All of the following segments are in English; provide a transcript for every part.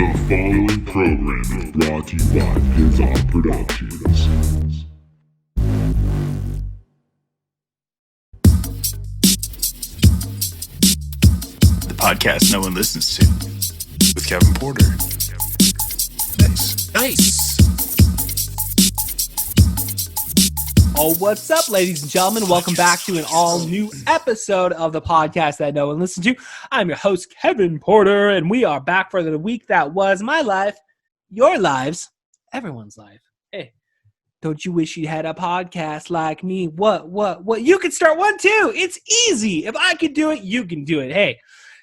The following program is brought to you by His Productions. The podcast no one listens to, with Kevin Porter. Nice. Oh, what's up, ladies and gentlemen? Welcome back to an all-new episode of the podcast that no one listens to. I'm your host, Kevin Porter, and we are back for the week that was my life, your lives, everyone's life. Hey, don't you wish you had a podcast like me? What? You could start one too. It's easy. If I could do it, you can do it. Hey,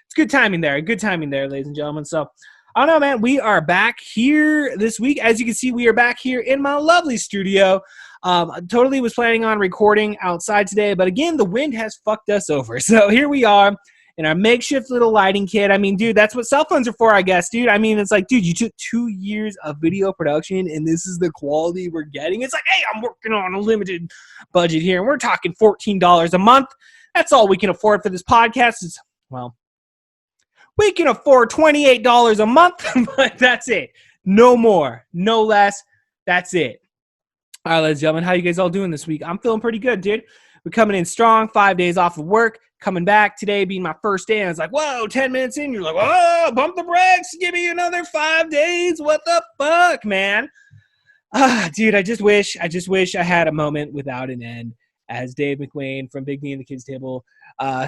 it's good timing there. Good timing there, ladies and gentlemen. So, I don't know, man. We are back here this week. As you can see, we are back here in my lovely studio. I totally was planning on recording outside today, but again, the wind has fucked us over. So here we are in our makeshift little lighting kit. I mean, dude, that's what cell phones are for, I guess, dude. I mean, it's like, dude, you took 2 years of video production, and this is the quality we're getting. It's like, hey, I'm working on a limited budget here, and we're talking $14 a month. That's all we can afford for this podcast. We can afford $28 a month, but that's it. No more, no less. That's it. All right, ladies and gentlemen, how you guys all doing this week? I'm feeling pretty good, dude. We're coming in strong, 5 days off of work, coming back today being my first day, and it's like, whoa, 10 minutes in, you're like, whoa, bump the brakes, give me another 5 days. What the fuck, man? Dude, I just wish I had a moment without an end, as Dave McWayne from Big Me and the Kids Table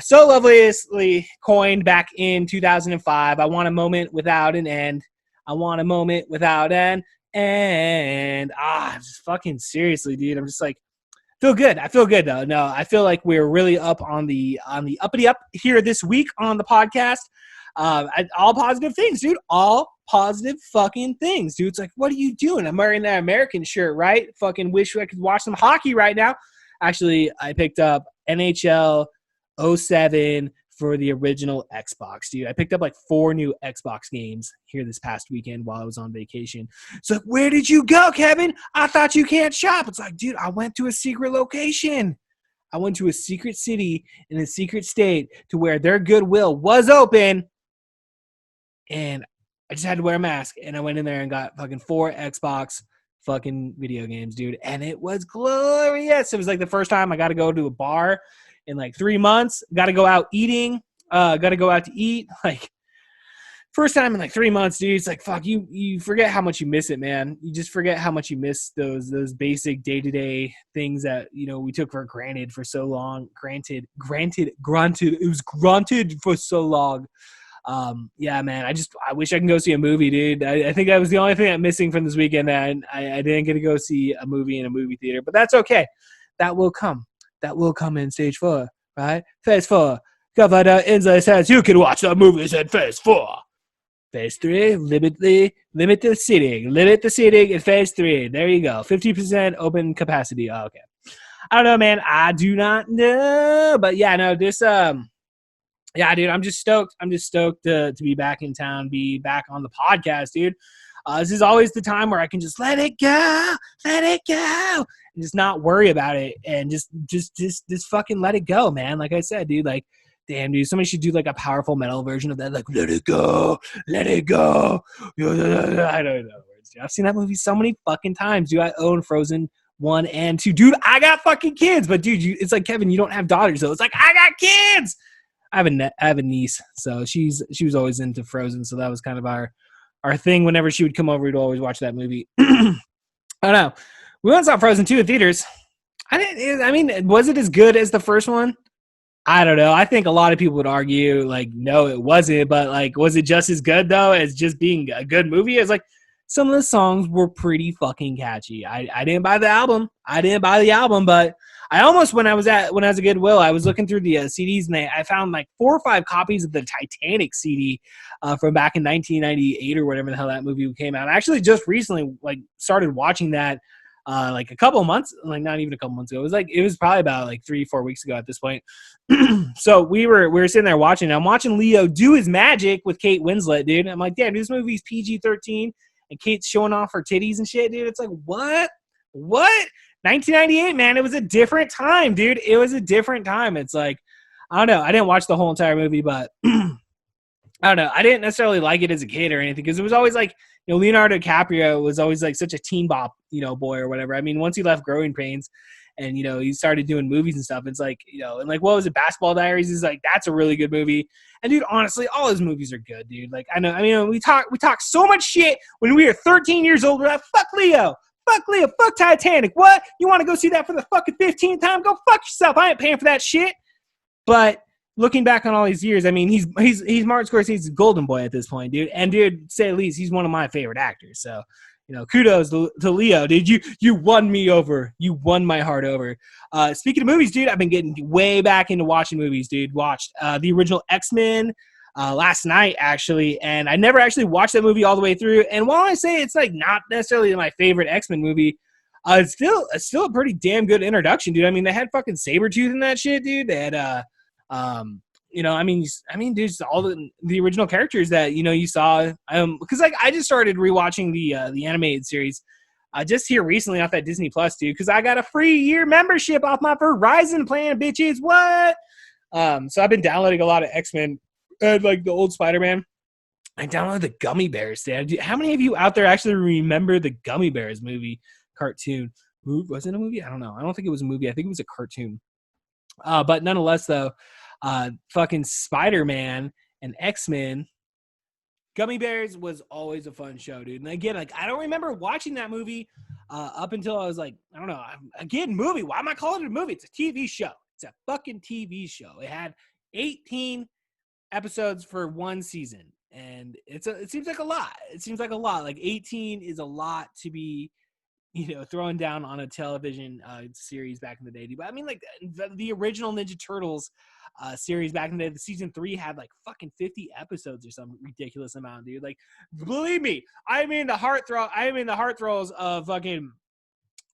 so lovely coined back in 2005. I want a moment without an end. I want a moment without an end. Just fucking seriously, dude. I'm just like, feel good. I feel good though. No, I feel like we're really up on the uppity up here this week on the podcast. All positive things, dude. All positive fucking things, dude. It's like, what are you doing? I'm wearing that American shirt, right? Fucking wish I could watch some hockey right now. Actually, I picked up NHL 07 for the original Xbox, dude. I picked up like 4 new Xbox games here this past weekend while I was on vacation. So where did you go, Kevin? I thought you can't shop. It's like, dude, I went to a secret location. I went to a secret city in a secret state to where their Goodwill was open, and I just had to wear a mask, and I went in there and got fucking 4 Xbox fucking video games, dude, and it was glorious. It was like the first time I got to go to a bar in like 3 months. Got to go out eating. Got to go out to eat. Like, first time in like 3 months, dude. It's like, fuck, you forget how much you miss it, man. You just forget how much you miss those basic day-to-day things that, you know, we took for granted for so long. Granted. It was granted for so long. Yeah, man, I wish I can go see a movie, dude. I think that was the only thing I'm missing from this weekend, man. I didn't get to go see a movie in a movie theater, but that's okay. That will come. That will come in stage 4, right? Phase 4. Cover the inside says you can watch the movies in phase 4. Phase 3, limit the seating. Limit the seating in phase 3. There you go. 50% open capacity. Oh, okay. I don't know, man. I do not know. But yeah, no, this yeah, dude, I'm just stoked. I'm just stoked to be back in town, be back on the podcast, dude. This is always the time where I can just let it go, and just not worry about it, and just fucking let it go, man. Like I said, dude, like, damn, dude, somebody should do like a powerful metal version of that, like, let it go. I don't know words, dude. I've seen that movie so many fucking times, dude. I own Frozen 1 and 2, dude. I got fucking kids, but dude, it's like, Kevin, you don't have daughters, though. It's like, I got kids. I have a niece, so she was always into Frozen, so that was kind of our thing. Whenever she would come over, we'd always watch that movie. I don't know. We went and saw Frozen 2 in theaters. I mean, was it as good as the first one? I don't know. I think a lot of people would argue, like, no, it wasn't, but, like, was it just as good, though, as just being a good movie? It's like, some of the songs were pretty fucking catchy. I didn't buy the album. But I almost, when I was at Goodwill, I was looking through the CDs, and I found like 4 or 5 copies of the Titanic CD from back in 1998 or whatever the hell that movie came out. I actually just recently like started watching that like a couple of months, like not even a couple months ago. It was probably about like 3-4 weeks ago at this point. So we were sitting there watching. I'm watching Leo do his magic with Kate Winslet, dude. And I'm like, damn, this movie's PG-13, and Kate's showing off her titties and shit, dude. It's like, what? 1998, man, it was a different time, dude. It was a different time. It's like, I don't know. I didn't watch the whole entire movie, but I don't know. I didn't necessarily like it as a kid or anything because it was always like, Leonardo DiCaprio was always like such a teen bop, boy or whatever. I mean, once he left Growing Pains and, he started doing movies and stuff, it's like, and like, what was it? Basketball Diaries is like, that's a really good movie. And dude, honestly, all his movies are good, dude. Like, we talk so much shit when we were 13 years old. We're like, fuck Leo, fuck Titanic. What? You want to go see that for the fucking 15th time? Go fuck yourself. I ain't paying for that shit. But looking back on all these years, I mean, he's Martin Scorsese's golden boy at this point, dude. And dude, say at least, he's one of my favorite actors. So, kudos to Leo, dude. You won me over. You won my heart over. Speaking of movies, dude, I've been getting way back into watching movies, dude. Watched the original X-Men last night, actually, and I never actually watched that movie all the way through. And while I say it's like not necessarily my favorite X-Men movie, it's still a pretty damn good introduction, dude. I mean, they had fucking Sabretooth in that shit, dude. They had dude, all the original characters that you saw. Because like I just started rewatching the animated series, just here recently off that Disney Plus, dude. Because I got a free year membership off my Verizon plan, bitches. What? So I've been downloading a lot of X-Men and like the old Spider-Man. I downloaded the Gummy Bears, dude. How many of you out there actually remember the Gummy Bears movie cartoon? Was it a movie? I don't know. I don't think it was a movie. I think it was a cartoon. But nonetheless, though, fucking Spider-Man and X-Men, Gummy Bears was always a fun show, dude. And again, like I don't remember watching that movie up until I was like, I don't know. Again, movie. Why am I calling it a movie? It's a TV show. It's a fucking TV show. It had 18 episodes for one season, and it seems like a lot. It seems like a lot. Like 18 is a lot to be throwing down on a television series back in the day. But I mean, like the original Ninja Turtles series back in the day, the season 3 had like fucking 50 episodes or some ridiculous amount, dude. Like, believe me, I'm in the heartthroes of fucking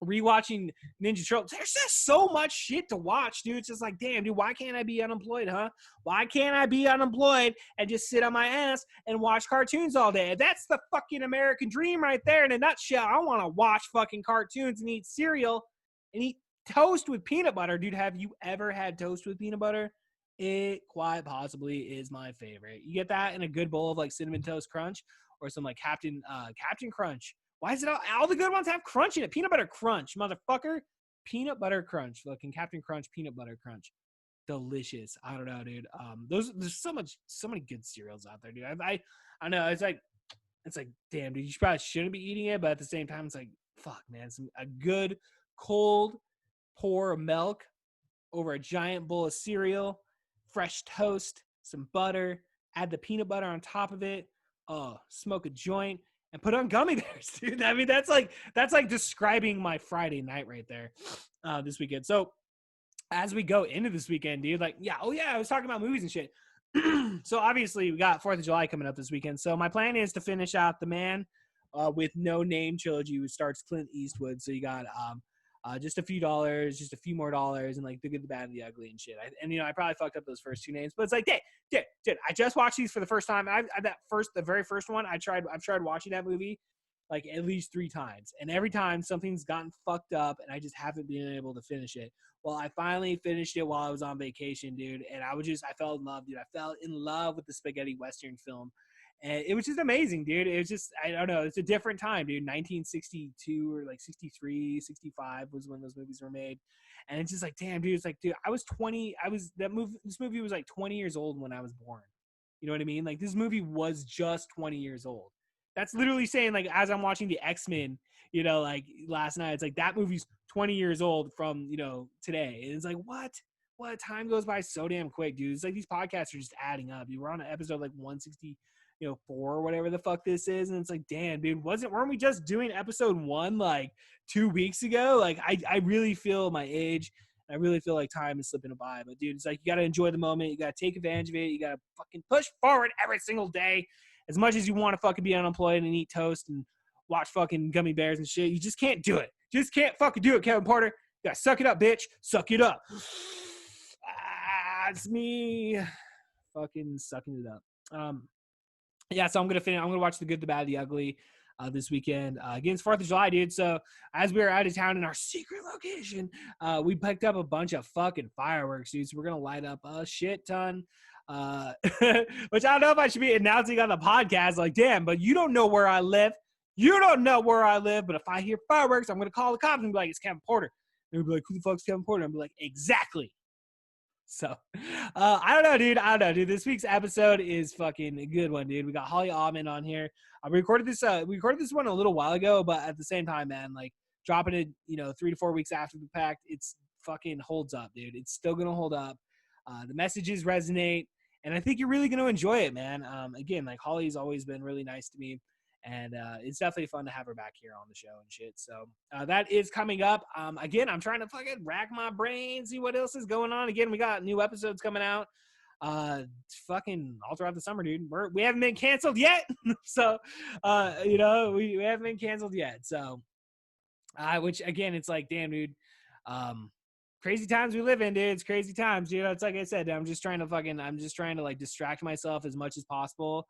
rewatching Ninja Turtles. There's just so much shit to watch, dude. It's just like, damn, dude, why can't I be unemployed, huh? Why can't I be unemployed and just sit on my ass and watch cartoons all day? That's the fucking American dream right there in a nutshell. I want to watch fucking cartoons and eat cereal and eat toast with peanut butter. Dude, have you ever had toast with peanut butter? It quite possibly is my favorite. You get that in a good bowl of like Cinnamon Toast Crunch or some like Captain Crunch. Why is it all the good ones have crunch in it? Peanut butter crunch, motherfucker. Peanut butter crunch. Fucking Captain Crunch, peanut butter crunch. Delicious. I don't know, dude. There's so many good cereals out there, dude. I know it's like, damn, dude, you probably shouldn't be eating it, but at the same time, it's like, fuck, man. A good cold pour of milk over a giant bowl of cereal, fresh toast, some butter, add the peanut butter on top of it. Smoke a joint. And put on Gummy Bears, dude. I mean, that's like describing my Friday night right there this weekend. So as we go into this weekend, dude, like, I was talking about movies and shit. So obviously we got 4th of July coming up this weekend. So my plan is to finish out The Man with No Name trilogy, which starts Clint Eastwood. So you got just a few more dollars, and like The Good, the Bad, and the Ugly and shit. I probably fucked up those first 2 names, but it's like, dude, I just watched these for the first time. The very first one, I've tried watching that movie like at least 3 times, and every time something's gotten fucked up, and I just haven't been able to finish it. Well, I finally finished it while I was on vacation, dude, and I fell in love, dude. I fell in love with the spaghetti western film. And it was just amazing, dude. It was just, I don't know, it's a different time, dude. 1962 or like 63, 65 was when those movies were made. And it's just like, damn, dude. It's like, dude, this movie was like 20 years old when I was born. You know what I mean? Like, this movie was just 20 years old. That's literally saying, like, as I'm watching the X-Men, like last night, it's like that movie's 20 years old from, today. And it's like, what? Time goes by so damn quick, dude. It's like these podcasts are just adding up. You were on an episode like 160, 4 or whatever the fuck this is, and it's like, damn, dude, weren't we just doing episode 1 like 2 weeks ago? Like, I really feel my age. I really feel like time is slipping by. But dude, it's like, you gotta enjoy the moment. You gotta take advantage of it. You gotta fucking push forward every single day. As much as you want to fucking be unemployed and eat toast and watch fucking Gummy Bears and shit, you just can't do it. Just can't fucking do it, Kevin Porter. You gotta suck it up, bitch. Suck it up. It's me fucking sucking it up. So I'm gonna watch The Good, the Bad, the Ugly this weekend against 4th of July, dude. So as we were out of town in our secret location, we picked up a bunch of fucking fireworks, dude. So we're gonna light up a shit ton Which I don't know if I should be announcing on the podcast. Like, damn, but you don't know where I live. You don't know where I live. But if I hear fireworks, I'm gonna call the cops and be like, "It's Kevin Porter." And they'll be like, "Who the fuck's Kevin Porter?" And I'll be like, "Exactly." So, I don't know, dude. I don't know, dude. This week's episode is fucking a good one, dude. We got Holly Almond on here. We recorded this one a little while ago, but at the same time, man, like dropping it, 3 to 4 weeks after the fact, it's fucking holds up, dude. It's still gonna hold up. The messages resonate, and I think you're really gonna enjoy it, man. Again, like Holly's always been really nice to me. And it's definitely fun to have her back here on the show and shit. So that is coming up. Again, I'm trying to fucking rack my brain, see what else is going on. Again, we got new episodes coming out fucking all throughout the summer, dude. We haven't been canceled yet. So, we haven't been canceled yet. So, which again, it's like, damn, dude. Crazy times we live in, dude. It's crazy times, dude. It's like I said, I'm just trying to like distract myself as much as possible.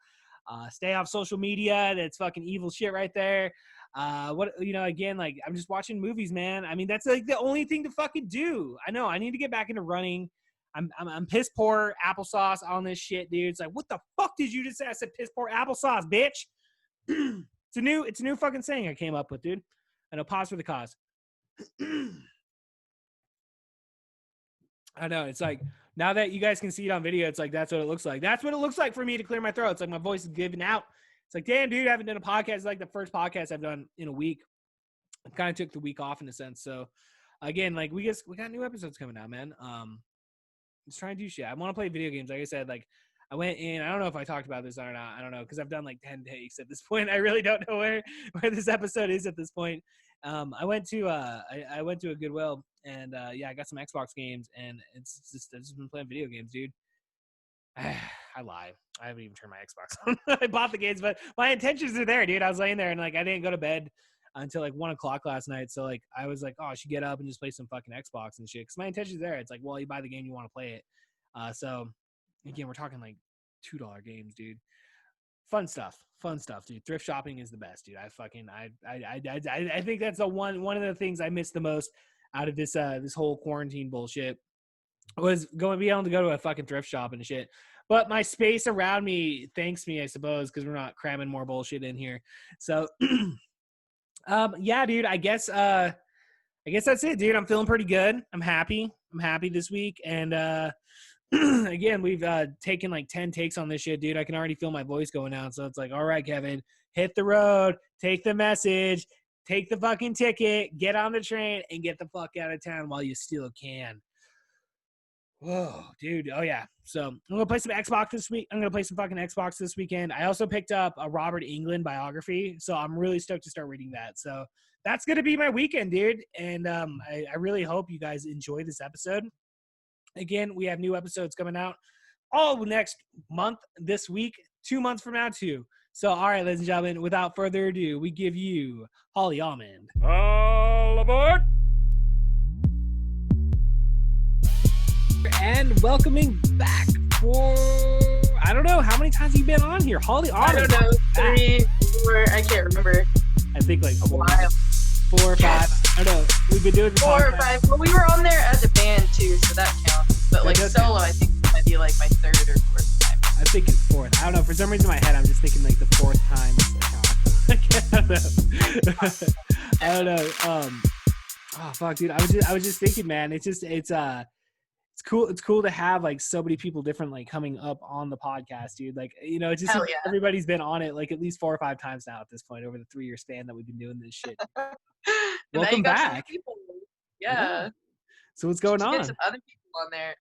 Stay off social media. That's fucking evil shit right there. Again, like I'm just watching movies, man. I mean, that's like the only thing to fucking do. I know I need to get back into running. I'm piss poor applesauce on this shit, dude. It's like, what the fuck did you just say? I said piss poor applesauce, bitch. It's a new fucking saying I came up with, dude. I know, pause for the cause. I know, it's like, now that you guys can see it on video, it's like, that's what it looks like. That's what it looks like for me to clear my throat. It's like my voice is giving out. It's like, damn, dude, I haven't done a podcast. It's like the first podcast I've done in a week. I kind of took the week off in a sense. So, again, like, we got new episodes coming out, man. Just trying to do shit. I want to play video games. Like I said, like, I went in. I don't know if I talked about this or not. I don't know, because I've done like 10 takes at this point. I really don't know where this episode is at this point. I went to a Goodwill, and I got some Xbox games, and it's just I've just been playing video games, dude. I lie. I haven't even turned my Xbox on. I bought the games, but my intentions are there, dude. I was laying there, and like I didn't go to bed until like 1:00 last night. So like I was like, oh, I should get up and just play some fucking Xbox and shit. Because my intentions there. It's like, well, you buy the game, you want to play it. So again, we're talking like $2 games, dude. Fun stuff, dude. Thrift shopping is the best, dude. I think that's the one of the things I miss the most out of this whole quarantine bullshit was being able to go to a fucking thrift shop and shit. But my space around me thanks me, I suppose, because we're not cramming more bullshit in here. So, yeah, dude. I guess that's it, dude. I'm feeling pretty good. I'm happy this week, and again, we've taken like 10 takes on this shit, dude. I can already feel my voice going out. So it's like, all right, Kevin, hit the road, take the message, take the fucking ticket, get on the train, and get the fuck out of town while you still can. Whoa, dude. Oh, yeah. So I'm going to play some Xbox this week. I'm going to play some fucking Xbox this weekend. I also picked up a Robert Englund biography. So I'm really stoked to start reading that. So that's going to be my weekend, dude. And I really hope you guys enjoy this episode. Again, we have new episodes coming out all next month, this week, 2 months from now, too. So, all right, ladies and gentlemen, without further ado, we give you Holly Almond. All aboard! And welcoming back for, I don't know, how many times have you been on here? Holly Almond. I don't know, 3, 4, I can't remember. I think like A while. 4 or 5. I don't know. We've been doing this 4 or 5. Well, we were on there as a band too, so that counts. But like solo, I think it might be like my 3rd or 4th time. I think it's 4th. I don't know. For some reason in my head, I'm just thinking like the 4th time. I don't know. Oh fuck, dude. I was just thinking, man. It's cool. It's cool to have like so many people different like coming up on the podcast, dude. Like, it's just like, everybody's been on it like at least 4 or 5 times now at this point over the 3-year span that we've been doing this shit. Welcome back. Yeah. So what's going on? Get some other people on there.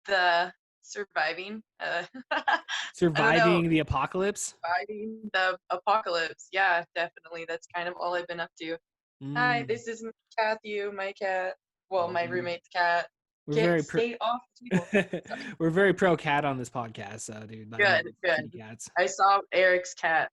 The surviving. Surviving the apocalypse. Surviving the apocalypse. Yeah, definitely. That's kind of all I've been up to. Hi, this is Matthew, my cat. Well, my roommate's cat. Stay off people. We're very pro cat on this podcast, so dude. Good. Cats. I saw Eric's cat,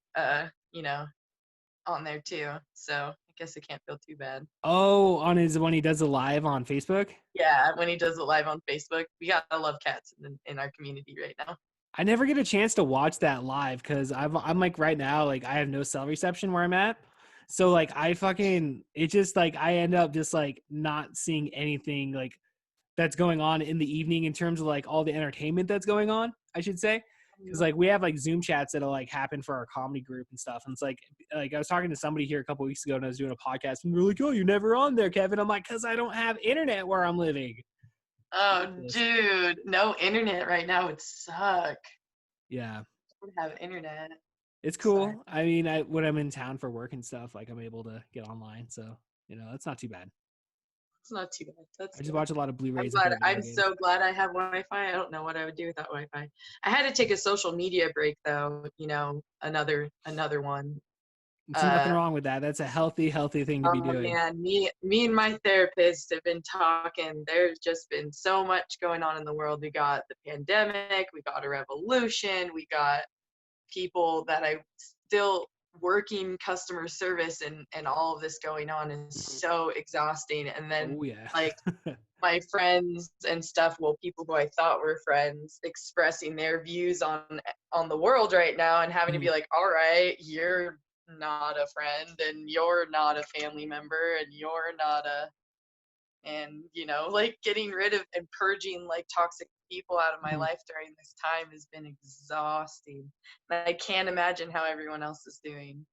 on there too. So I guess it can't feel too bad. Oh, when he does a live on Facebook? Yeah, when he does it live on Facebook. We gotta love cats in our community right now. I never get a chance to watch that live because I'm like right now, like I have no cell reception where I'm at. So like I end up just like not seeing anything like that's going on in the evening in terms of like all the entertainment that's going on, I should say. Because like we have like Zoom chats that'll like happen for our comedy group and stuff. And it's like I was talking to somebody here a couple weeks ago and I was doing a podcast and they're like, "Oh, you're never on there, Kevin." I'm like, "Cause I don't have internet where I'm living." Oh, dude, no internet right now would suck. Yeah. I don't have internet. It's cool. I mean, when I'm in town for work and stuff, like I'm able to get online. So, that's not too bad. It's not too bad. I just watch a lot of Blu-rays. I'm so glad I have Wi-Fi. I don't know what I would do without Wi-Fi. I had to take a social media break though. Another one. There's nothing wrong with that. That's a healthy thing to be doing. Man, me and my therapist have been talking. There's just been so much going on in the world. We got the pandemic. We got a revolution. We got people that I still working customer service and all of this going on is so exhausting. And then like my friends and stuff, people who I thought were friends expressing their views on the world right now and having to be like, all right, you're not a friend and you're not a family member and you're not like getting rid of and purging like toxic people out of my life during this time has been exhausting. And I can't imagine how everyone else is doing.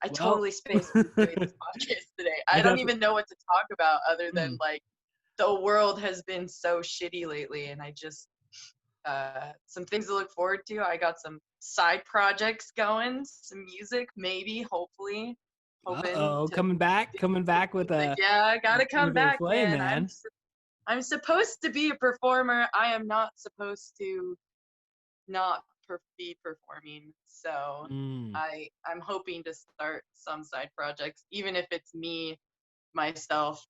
I totally spaced doing this podcast today. I don't even know what to talk about other than like the world has been so shitty lately and I just some things to look forward to. I got some side projects going, some music, maybe, hopefully. Coming back with a I gotta come back, man. I'm supposed to be a performer. I am not supposed to not be performing. So I'm hoping to start some side projects, even if it's me, myself,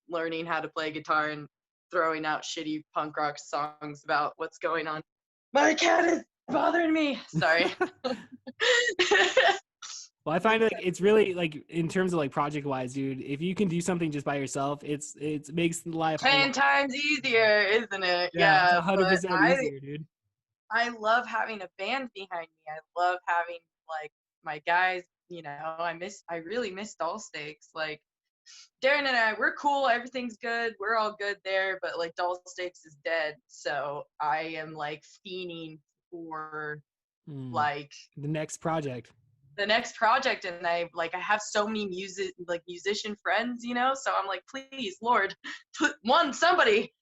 learning how to play guitar and throwing out shitty punk rock songs about what's going on. My cat is bothering me. Sorry. Well, I find like it's really like in terms of like project wise, dude, if you can do something just by yourself, it makes life 10 times easier, isn't it? Yeah, 100% easier, dude. I love having a band behind me. I love having like my guys, I really miss Doll Steaks. Like Darren and I, we're cool. Everything's good. We're all good there. But like Doll Steaks is dead. So I am like fiending for like the next project. And I have so many musician friends, so I'm like, please, Lord,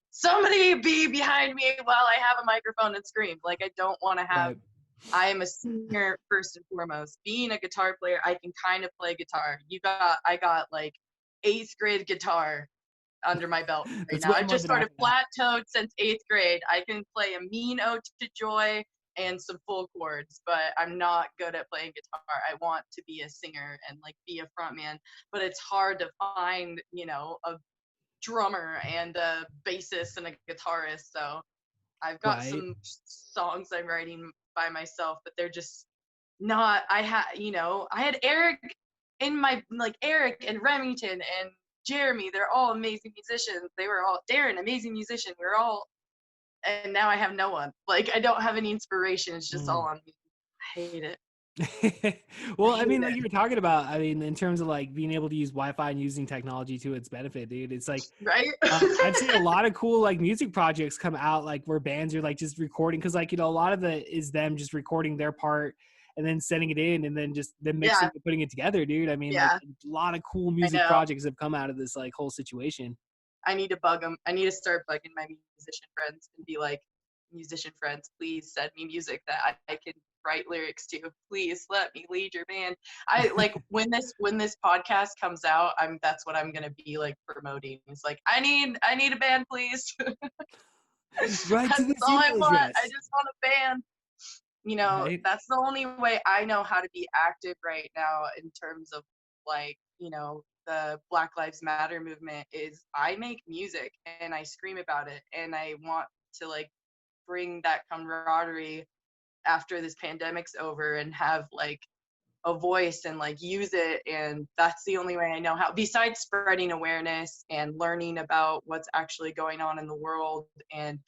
somebody be behind me while I have a microphone and scream. Like I don't want to have I am a singer first and foremost. Being a guitar player, I can kind of play guitar. I got like 8th grade guitar under my belt right now. I've just started flat-toed since 8th grade. I can play a mean ode to joy and some full chords, but I'm not good at playing guitar. I want to be a singer and like be a frontman, but it's hard to find, a drummer and a bassist and a guitarist. So I've got some songs I'm writing by myself, but they're just not, I had Eric in my, like Eric and Remington and Jeremy, they're all amazing musicians. Darren, amazing musician. And now I have no one. Like, I don't have any inspiration. It's just all on me. I hate it. Well, I mean, like you were talking about, I mean, in terms of like being able to use Wi-Fi and using technology to its benefit, dude, it's like, I've seen a lot of cool like music projects come out, like where bands are like just recording. Cause like, a lot of it is them just recording their part and then sending it in and then just then mixing and putting it together, dude. I mean, like, a lot of cool music projects have come out of this like whole situation. I need to bug them. I need to start bugging my musician friends and be like, musician friends, please send me music that I can write lyrics to. Please let me lead your band. I like when this podcast comes out, that's what I'm gonna be like promoting. It's like I need a band, please. Right. That's all I want. I just want a band. That's the only way I know how to be active right now in terms of like, the Black Lives Matter movement is I make music and I scream about it and I want to like bring that camaraderie after this pandemic's over and have like a voice and like use it. And that's the only way I know how, besides spreading awareness and learning about what's actually going on in the world and,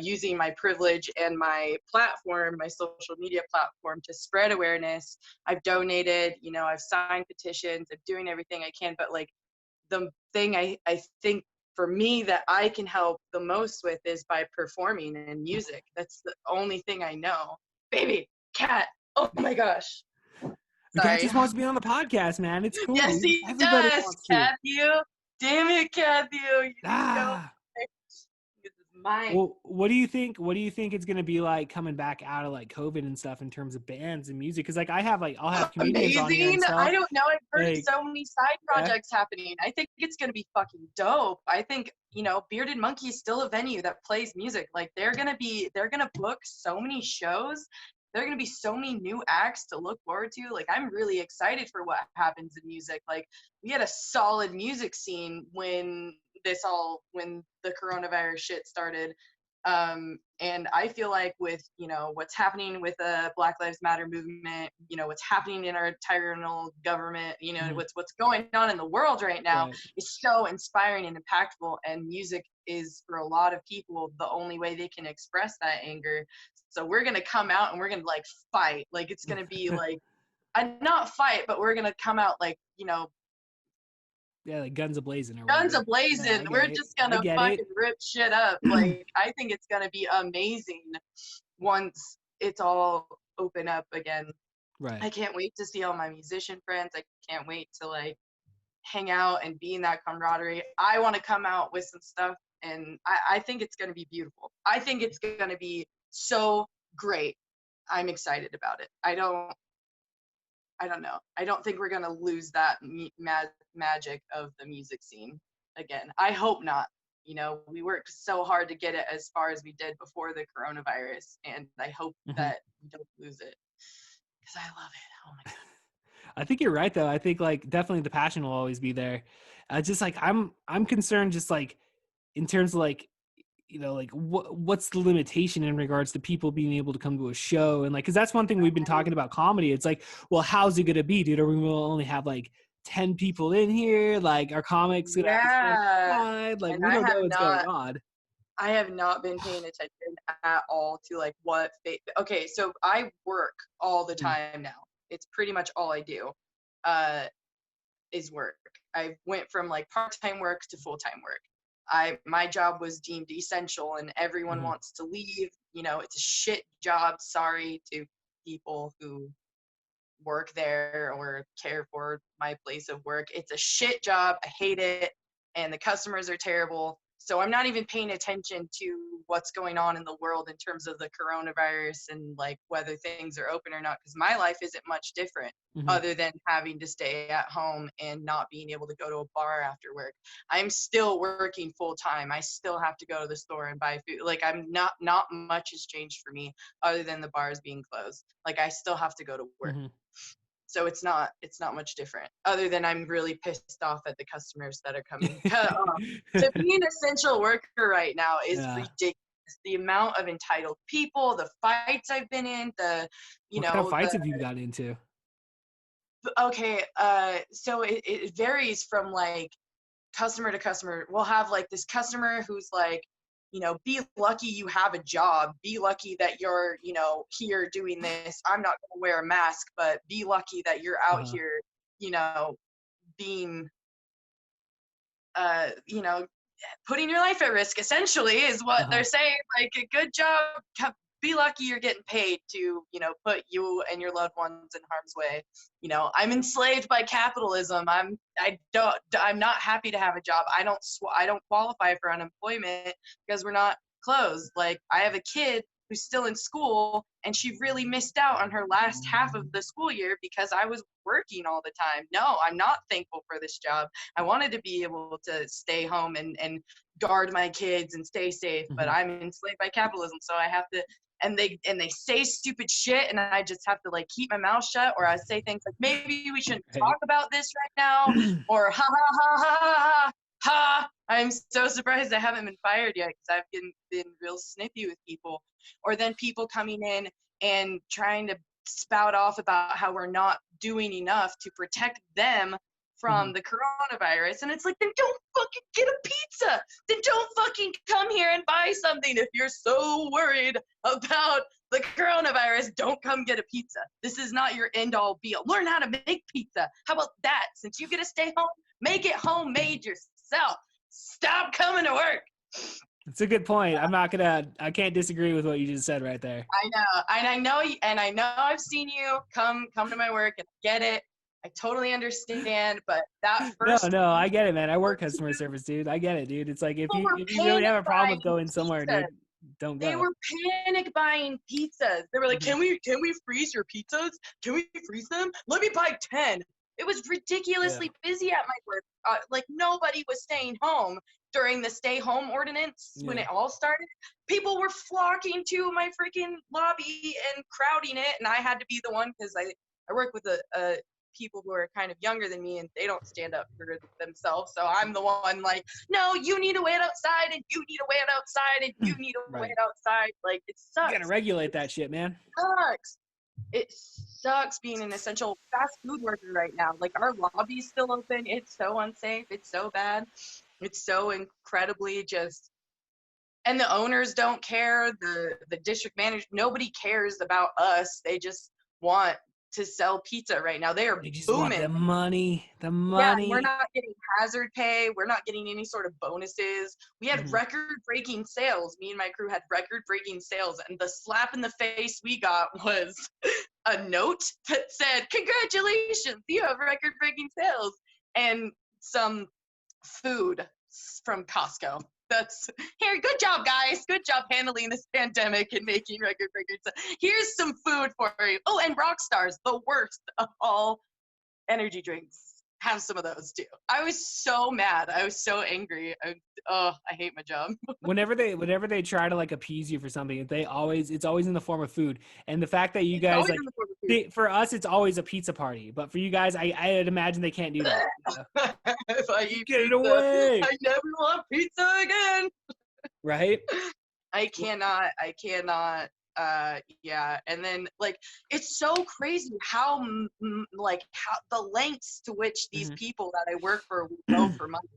using my privilege and my platform, my social media platform to spread awareness. I've donated, I've signed petitions, I'm doing everything I can. But like the thing I think for me that I can help the most with is by performing and music. That's the only thing I know. Baby, cat. Oh my gosh. The cat Sorry. just wants to be on the podcast, man. It's cool. Yes, Dude. he Everybody does. wants to. Cathy. Damn it, Cathy. You Ah. This is mine. Well, what do you think? What do you think it's gonna be like coming back out of like COVID and stuff in terms of bands and music? Because like I'll have comedians on here and Amazing. stuff. I don't know. I've heard Like, so many side projects happening. I think it's gonna be fucking dope. I think, Bearded Monkey is still a venue that plays music. Like they're gonna book so many shows. There are gonna be so many new acts to look forward to. Like I'm really excited for what happens in music. Like we had a solid music scene when the coronavirus shit started. And I feel like with, what's happening with the Black Lives Matter movement, what's happening in our tyrannical government, what's going on in the world right now is so inspiring and impactful. And music is, for a lot of people, the only way they can express that anger. So we're going to come out and we're going to like fight. Like it's going to be like, not fight, but we're going to come out like, like guns a-blazing. Guns a-blazing. We're just going to fucking rip shit up. Like, I think it's going to be amazing once it's all open up again. Right. I can't wait to see all my musician friends. I can't wait to, like, hang out and be in that camaraderie. I want to come out with some stuff, and I think it's going to be beautiful. I think it's going to be so great. I'm excited about it. I don't know. I don't think we're going to lose that magic of the music scene again. I hope not. We worked so hard to get it as far as we did before the coronavirus, and I hope that we don't lose it because I love it. Oh my God. I think you're right though. I think like definitely the passion will always be there. Just like I'm concerned just like in terms of like, like what's the limitation in regards to people being able to come to a show? And like, cause that's one thing we've been talking about comedy. It's like, well, how's it going to be, dude? Are we going to only have like 10 people in here? Like our comics going to have like, and we don't know what's going on. I have not been paying attention at all to like okay. So I work all the time now. It's pretty much all I do, is work. I went from like part-time work to full-time work. My job was deemed essential and everyone wants to leave. It's a shit job. Sorry to people who work there or care for my place of work. It's a shit job. I hate it. And the customers are terrible. So I'm not even paying attention to what's going on in the world in terms of the coronavirus and like whether things are open or not, because my life isn't much different other than having to stay at home and not being able to go to a bar after work. I'm still working full time. I still have to go to the store and buy food. Like I'm not much has changed for me other than the bars being closed. Like I still have to go to work. So it's not much different other than I'm really pissed off at the customers that are coming. To be an essential worker right now is ridiculous. The amount of entitled people, the fights I've been in, what kind of fights have you got into? Okay, so it varies from like customer to customer. We'll have like this customer who's like, be lucky you have a job. Be lucky that you're, here doing this. I'm not going to wear a mask, but be lucky that you're out here, being, putting your life at risk, essentially, is what they're saying. Like, a good job. Be lucky you're getting paid to, put you and your loved ones in harm's way. I'm enslaved by capitalism. I'm not happy to have a job. I don't qualify for unemployment because we're not closed. Like I have a kid who's still in school and she really missed out on her last half of the school year because I was working all the time. No, I'm not thankful for this job. I wanted to be able to stay home and guard my kids and stay safe, but I'm enslaved by capitalism. So I have to, and they say stupid shit and I just have to like keep my mouth shut, or I say things like, maybe we shouldn't talk about this right now, or ha ha ha ha ha ha. I'm so surprised I haven't been fired yet because I've been real snippy with people. Or then people coming in and trying to spout off about how we're not doing enough to protect them from the coronavirus. And it's like, then don't fucking get a pizza. Then don't fucking come here and buy something. If you're so worried about the coronavirus, don't come get a pizza. This is not your end all be all. Learn how to make pizza. How about that? Since you get to stay home, make it homemade yourself. Stop coming to work. It's a good point. I can't disagree with what you just said right there. I know, and I know I've seen you come to my work, and I get it. I totally understand, but that first No, I get it, man. I work customer service, dude. I get it, dude. It's like if people were you really have a problem with panic going somewhere, buying dude, don't They go. were panic buying pizzas. They were like, Mhm. can we freeze your pizzas? Can we freeze them? Let me buy 10. It was ridiculously busy at my work. Like nobody was staying home during the stay home ordinance when Yeah. it all started. People were flocking to my freaking lobby and crowding it, and I had to be the one because I work with a people who are kind of younger than me and they don't stand up for themselves. So I'm the one like, no, you need to wait outside and you need to wait outside and you need to Right. wait outside. Like it sucks. You gotta regulate that shit, man. It sucks being an essential fast food worker right now. Like our lobby's still open. It's so unsafe. It's so bad. It's so incredibly just, and the owners don't care. The district manager, nobody cares about us. They just want to sell pizza right now. They are They just booming. want the money. The Yeah, money. and we're not getting hazard pay. We're not getting any sort of bonuses. We had record-breaking sales. Me and my crew had record-breaking sales, and the slap in the face we got was a note that said, "Congratulations, you have record-breaking sales," and some food from Costco. That's here. Good job, guys. Good job handling this pandemic and making record breakers. Here's some food for you. Oh, and Rockstars, the worst of all energy drinks. Have some of those too. I was so mad. I was so angry. I hate my job. whenever they try to like appease you for something, it's always in the form of food. And the fact that you guys Always like in the form of food. for us it's always a pizza party, but for you guys I'd imagine they can't do that. If I eat Get it pizza, away. I never want pizza again. Right? I cannot. Yeah, and then like it's so crazy how how the lengths to which these people that I work for will go for money.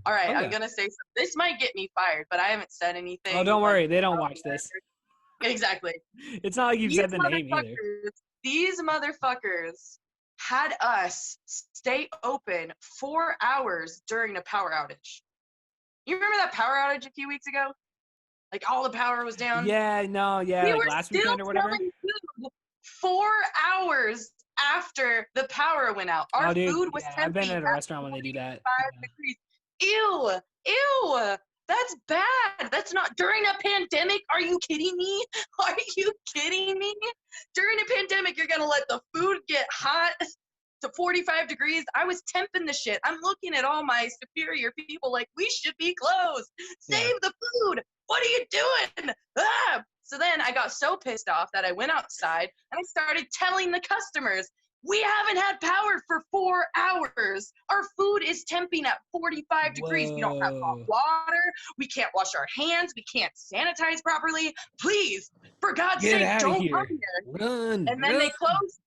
All right, Oh, I'm yeah. gonna say something. This might get me fired, but I haven't said anything. Oh, don't like, worry, they don't watch this. Exactly. It's not like you've said the name either. These motherfuckers had us stay open 4 hours during a power outage. You remember that power outage a few weeks ago? Like all the power was down. Yeah, no, yeah, We like were last still weekend or whatever. selling food 4 hours after the power went out. Our Dude, food was I've been temping at a at restaurant when they do that. 45 degrees. Ew. That's bad. That's not during a pandemic. Are you kidding me? Are you kidding me? During a pandemic, you're gonna let the food get hot to 45 degrees. I was temping the shit. I'm looking at all my superior people like, we should be closed. Save the food. What are you doing? Ah! So then I got so pissed off that I went outside and I started telling the customers, we haven't had power for 4 hours. Our food is temping at 45 degrees. We don't have hot water. We can't wash our hands. We can't sanitize properly. Please, for God's sake, don't come here. Run. And then they closed.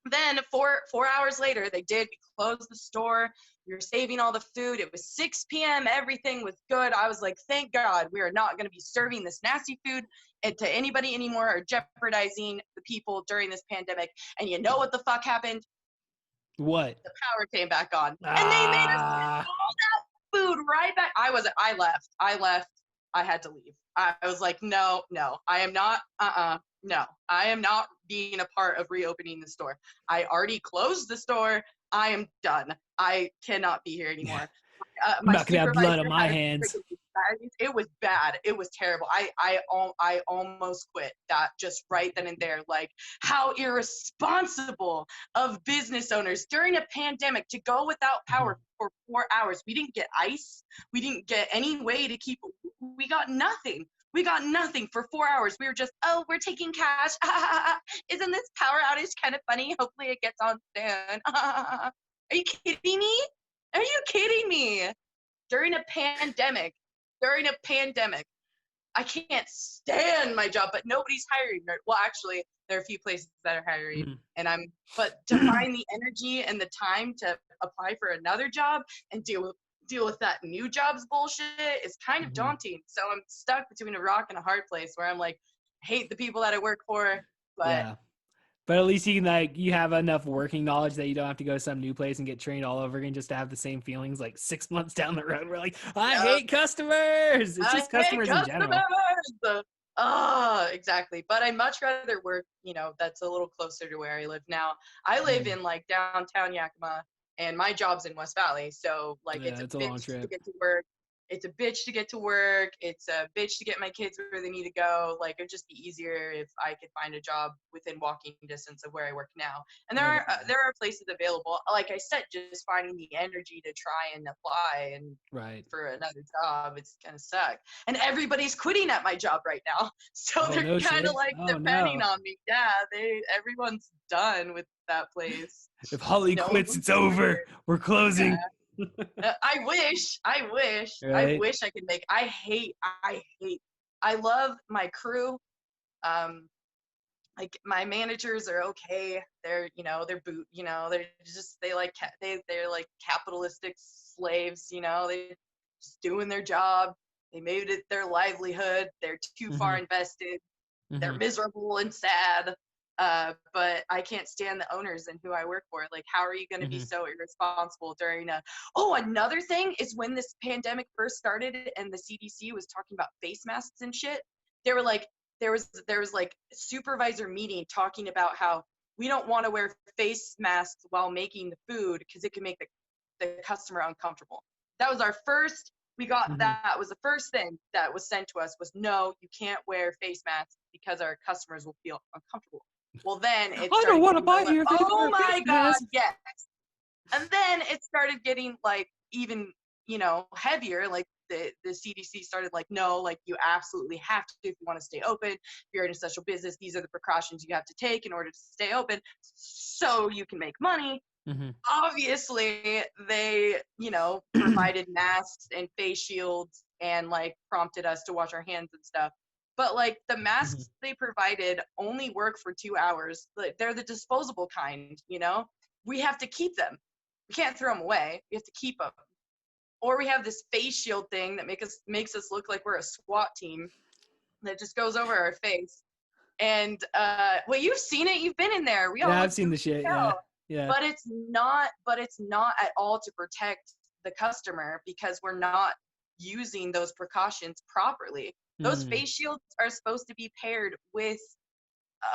Then 4 hours later, they did close the store. We were saving all the food. It was 6 p.m. Everything was good. I was like, thank God we are not going to be serving this nasty food to anybody anymore or jeopardizing the people during this pandemic. And you know what the fuck happened? What? The power came back on. And they made us all that food right back. I left. I had to leave. I was like, no, I am not, no, I am not being a part of reopening the store. I already closed the store. I am done. I cannot be here anymore. I'm not gonna have blood on my hands. It was bad. It was terrible. I almost quit that just right then and there. Like how irresponsible of business owners during a pandemic to go without power for 4 hours. We didn't get ice. We didn't get any way to keep. We got nothing. We got nothing for 4 hours. We were just, we're taking cash. Isn't this power outage kind of funny? Hopefully it gets on soon. Are you kidding me? Are you kidding me? During a pandemic, I can't stand my job, but nobody's hiring. Well, actually, there are a few places that are hiring, but to find the energy and the time to apply for another job and deal with that new job's bullshit is kind of daunting. So I'm stuck between a rock and a hard place where I'm like, I hate the people that I work for, but But at least you have enough working knowledge that you don't have to go to some new place and get trained all over again just to have the same feelings like 6 months down the road. We're like, I hate customers. It's just I hate customers in general. Exactly. But I'd much rather work, that's a little closer to where I live now. I live in like downtown Yakima, and my job's in West Valley. So like Yeah, it's a long bitch to trip. get to work. It's a bitch to get to work. It's a bitch to get my kids where they need to go. Like it'd just be easier if I could find a job within walking distance of where I work now. And there are places available. Like I said, just finding the energy to try and apply and Right. for another job, it's gonna suck. And everybody's quitting at my job right now, so Oh, they're no kind shit. of like Oh, depending no. on me. Yeah, everyone's done with that place. If Holly No quits, one's it's over. We're closing. I wish Right. I could make. I love my crew. Like my managers are okay. They're they're like capitalistic slaves. They just doing their job. They made it their livelihood. They're too far invested. They're miserable and sad. But I can't stand the owners and who I work for. Like, how are you going to be so irresponsible during another thing is when this pandemic first started and the CDC was talking about face masks and shit, they were like, there was like supervisor meeting talking about how we don't want to wear face masks while making the food because it can make the customer uncomfortable. That was our first, that was the first thing that was sent to us was, no, you can't wear face masks because our customers will feel uncomfortable. Well, then it I started don't want to getting buy like, here if they don't oh wear my face God, masks. yes. And then it started getting like even, heavier. Like the CDC started like, no, like you absolutely have to if you want to stay open. If you're in an essential business, these are the precautions you have to take in order to stay open so you can make money. Obviously, they, provided masks and face shields and like prompted us to wash our hands and stuff. But like the masks they provided only work for 2 hours. Like, they're the disposable kind, We have to keep them. We can't throw them away. We have to keep them. Or we have this face shield thing that makes us look like we're a SWAT team that just goes over our face. And well, you've seen it. You've been in there. We all Yeah, look I've seen the shit. Yeah. Yeah. but it's not at all to protect the customer because we're not using those precautions properly. Those face shields are supposed to be paired with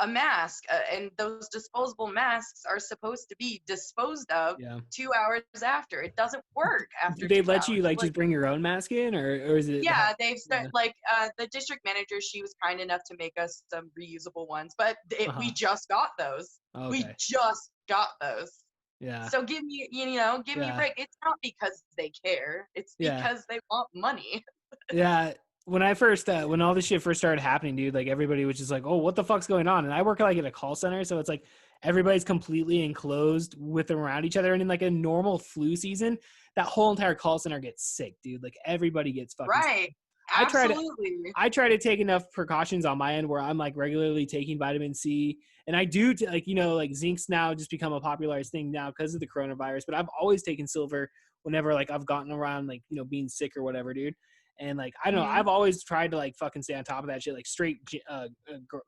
a mask, and those disposable masks are supposed to be disposed of 2 hours after. It doesn't work after Do they 2 let you hours. like just bring your own mask in, or is it? Yeah, they've started like the district manager. She was kind enough to make us some reusable ones, but we just got those. Okay. We just got those. Yeah. So give me a break. It's not because they care. It's because they want money. Yeah. When I first, when all this shit first started happening, dude, like everybody was just like, "Oh, what the fuck's going on?" And I work like at a call center, so it's like everybody's completely enclosed with them around each other. And in like a normal flu season, that whole entire call center gets sick, dude. Like everybody gets fucking right. sick. Absolutely. I try to take enough precautions on my end where I'm like regularly taking vitamin C, and I do like like zinc's now just become a popularized thing now because of the coronavirus. But I've always taken silver whenever like I've gotten around like being sick or whatever, dude. And like I don't know, I've always tried to like fucking stay on top of that shit, like straight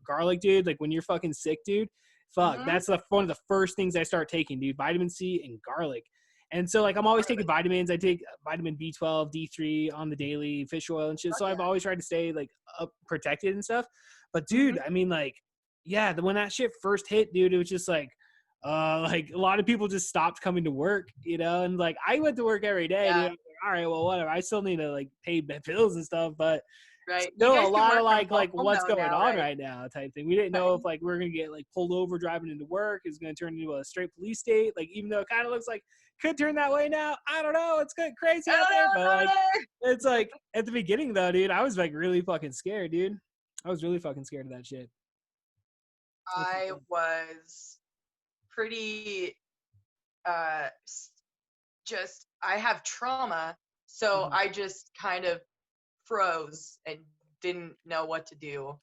garlic, dude. Like when you're fucking sick, dude, that's one of the first things I start taking, dude. Vitamin C and garlic. And so like I'm always taking vitamins. I take vitamin B12, D3 on the daily, fish oil and shit. So I've always tried to stay like up protected and stuff. But dude, I mean like, yeah, when that shit first hit, dude, it was just like a lot of people just stopped coming to work, and like I went to work every day, dude. All right, well, whatever. I still need to like pay bills and stuff, but still a lot of like what's going on right now type thing. We didn't know if like we're gonna get like pulled over driving into work. Is gonna turn into a straight police state. Like even though it kind of looks like could turn that way now. I don't know. It's good crazy out there, but like it's like at the beginning though, dude. I was like really fucking scared, dude. I was really fucking scared of that shit. I was pretty just I have trauma, so I just kind of froze and didn't know what to do.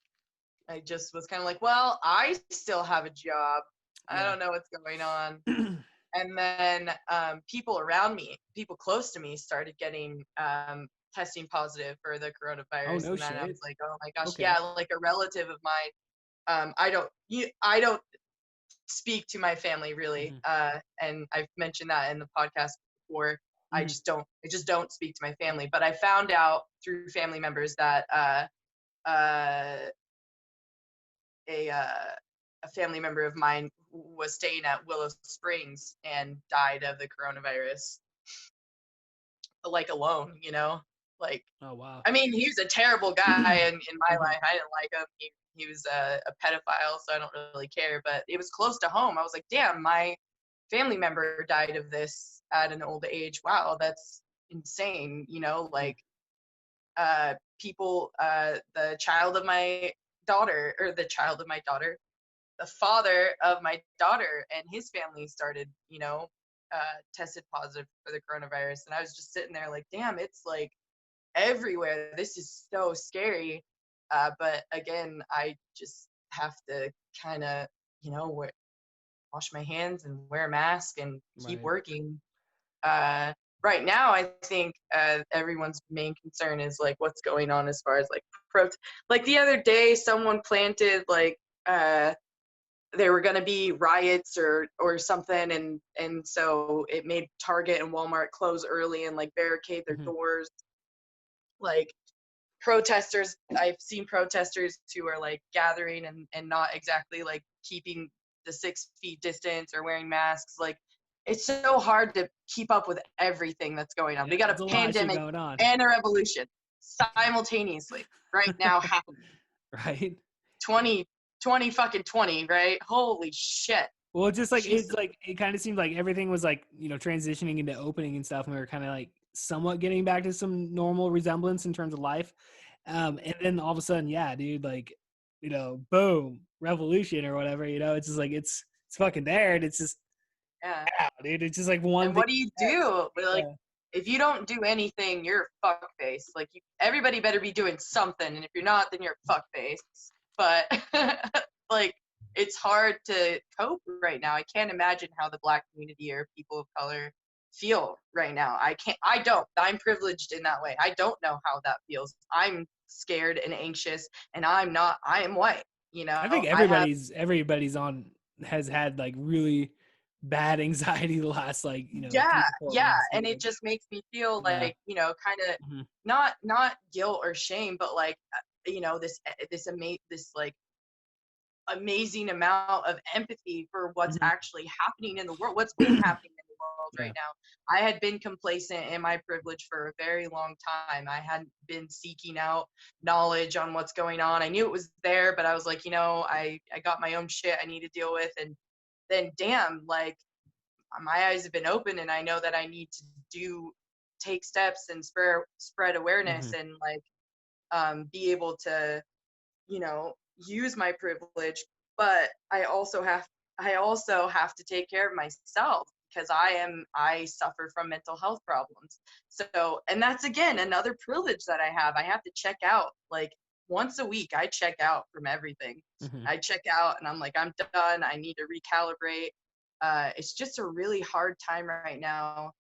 I just was kind of like, well, I still have a job. I don't know what's going on. And then people around me, people close to me, started getting testing positive for the coronavirus. Oh, no and then shit. I was like, oh my gosh, Okay. yeah, like a relative of mine. I don't speak to my family really. Mhm. And I've mentioned that in the podcast before. Mhm. I just don't speak to my family. But I found out through family members that uh, a family member of mine was staying at Willow Springs and died of the coronavirus, like alone, you know? Like, Oh wow. I mean, he was a terrible guy in my Mhm. life. I didn't like him. He was a pedophile, so I don't really care. But it was close to home. I was like, damn, my family member died of this at an old age. Wow, that's insane. You know, like people, the child of my daughter, or the child of my daughter, the father of my daughter and his family started, you know, tested positive for the coronavirus. And I was just sitting there like, damn, it's like everywhere. This is so scary. But again, I just have to kind of, you know, wash my hands and wear a mask and keep Right. working. Uh, right now, I think everyone's main concern is like what's going on as far as like like the other day, someone planted like there were going to be riots or something, and so it made Target and Walmart close early and like barricade their Mhm. doors. Like protesters, I've seen protesters who are like gathering and not exactly like keeping the 6 feet distance or wearing masks. Like it's so hard to keep up with everything that's going on. Yeah, We got there's a a lot of shit pandemic going on. and a revolution simultaneously right now happening. Right. 20 fucking 20, right? Holy shit. Well, just Jesus. like it kind of seemed like everything was like, you know, transitioning into opening and stuff, and we were kind of like somewhat getting back to some normal resemblance in terms of life. And then all of a sudden, yeah, dude, like, you know, boom, revolution or whatever, you know, it's just like it's fucking there, and it's just Yeah. wow, dude, it's just like one And thing. what do you do? Like, Yeah. if you don't do anything, you're a fuckface. Like, everybody better be doing something, and if you're not, then you're a fuckface. But like, it's hard to cope right now. I can't imagine how the Black community or people of color feel right now. I can't. I don't. I'm privileged in that way. I don't know how that feels. I'm scared and anxious, and I'm not. I am white. You I think know, I have. everybody's on has had like really bad anxiety the last like, you know, Yeah, 3 to 4 months, and dude. it Like, just makes me feel yeah. like, you know, kind of Mhm. not guilt or shame, but like you know, this like amazing amount of empathy for what's Mhm. actually happening in the world, what's been happening in the world right Yeah. now. I had been complacent in my privilege for a very long time. I hadn't been seeking out knowledge on what's going on. I knew it was there, but I was like, you know, I got my own shit I need to deal with. And then damn, like my eyes have been open, and I know that I need to take steps and spread awareness Mhm. and like be able to, you know, use my privilege. But I also have to take care of myself because I suffer from mental health problems. So, and that's again another privilege that I have. I have to check out like once a week. I check out from everything. Mhm. I check out and I'm like, I'm done. I need to recalibrate. It's just a really hard time right now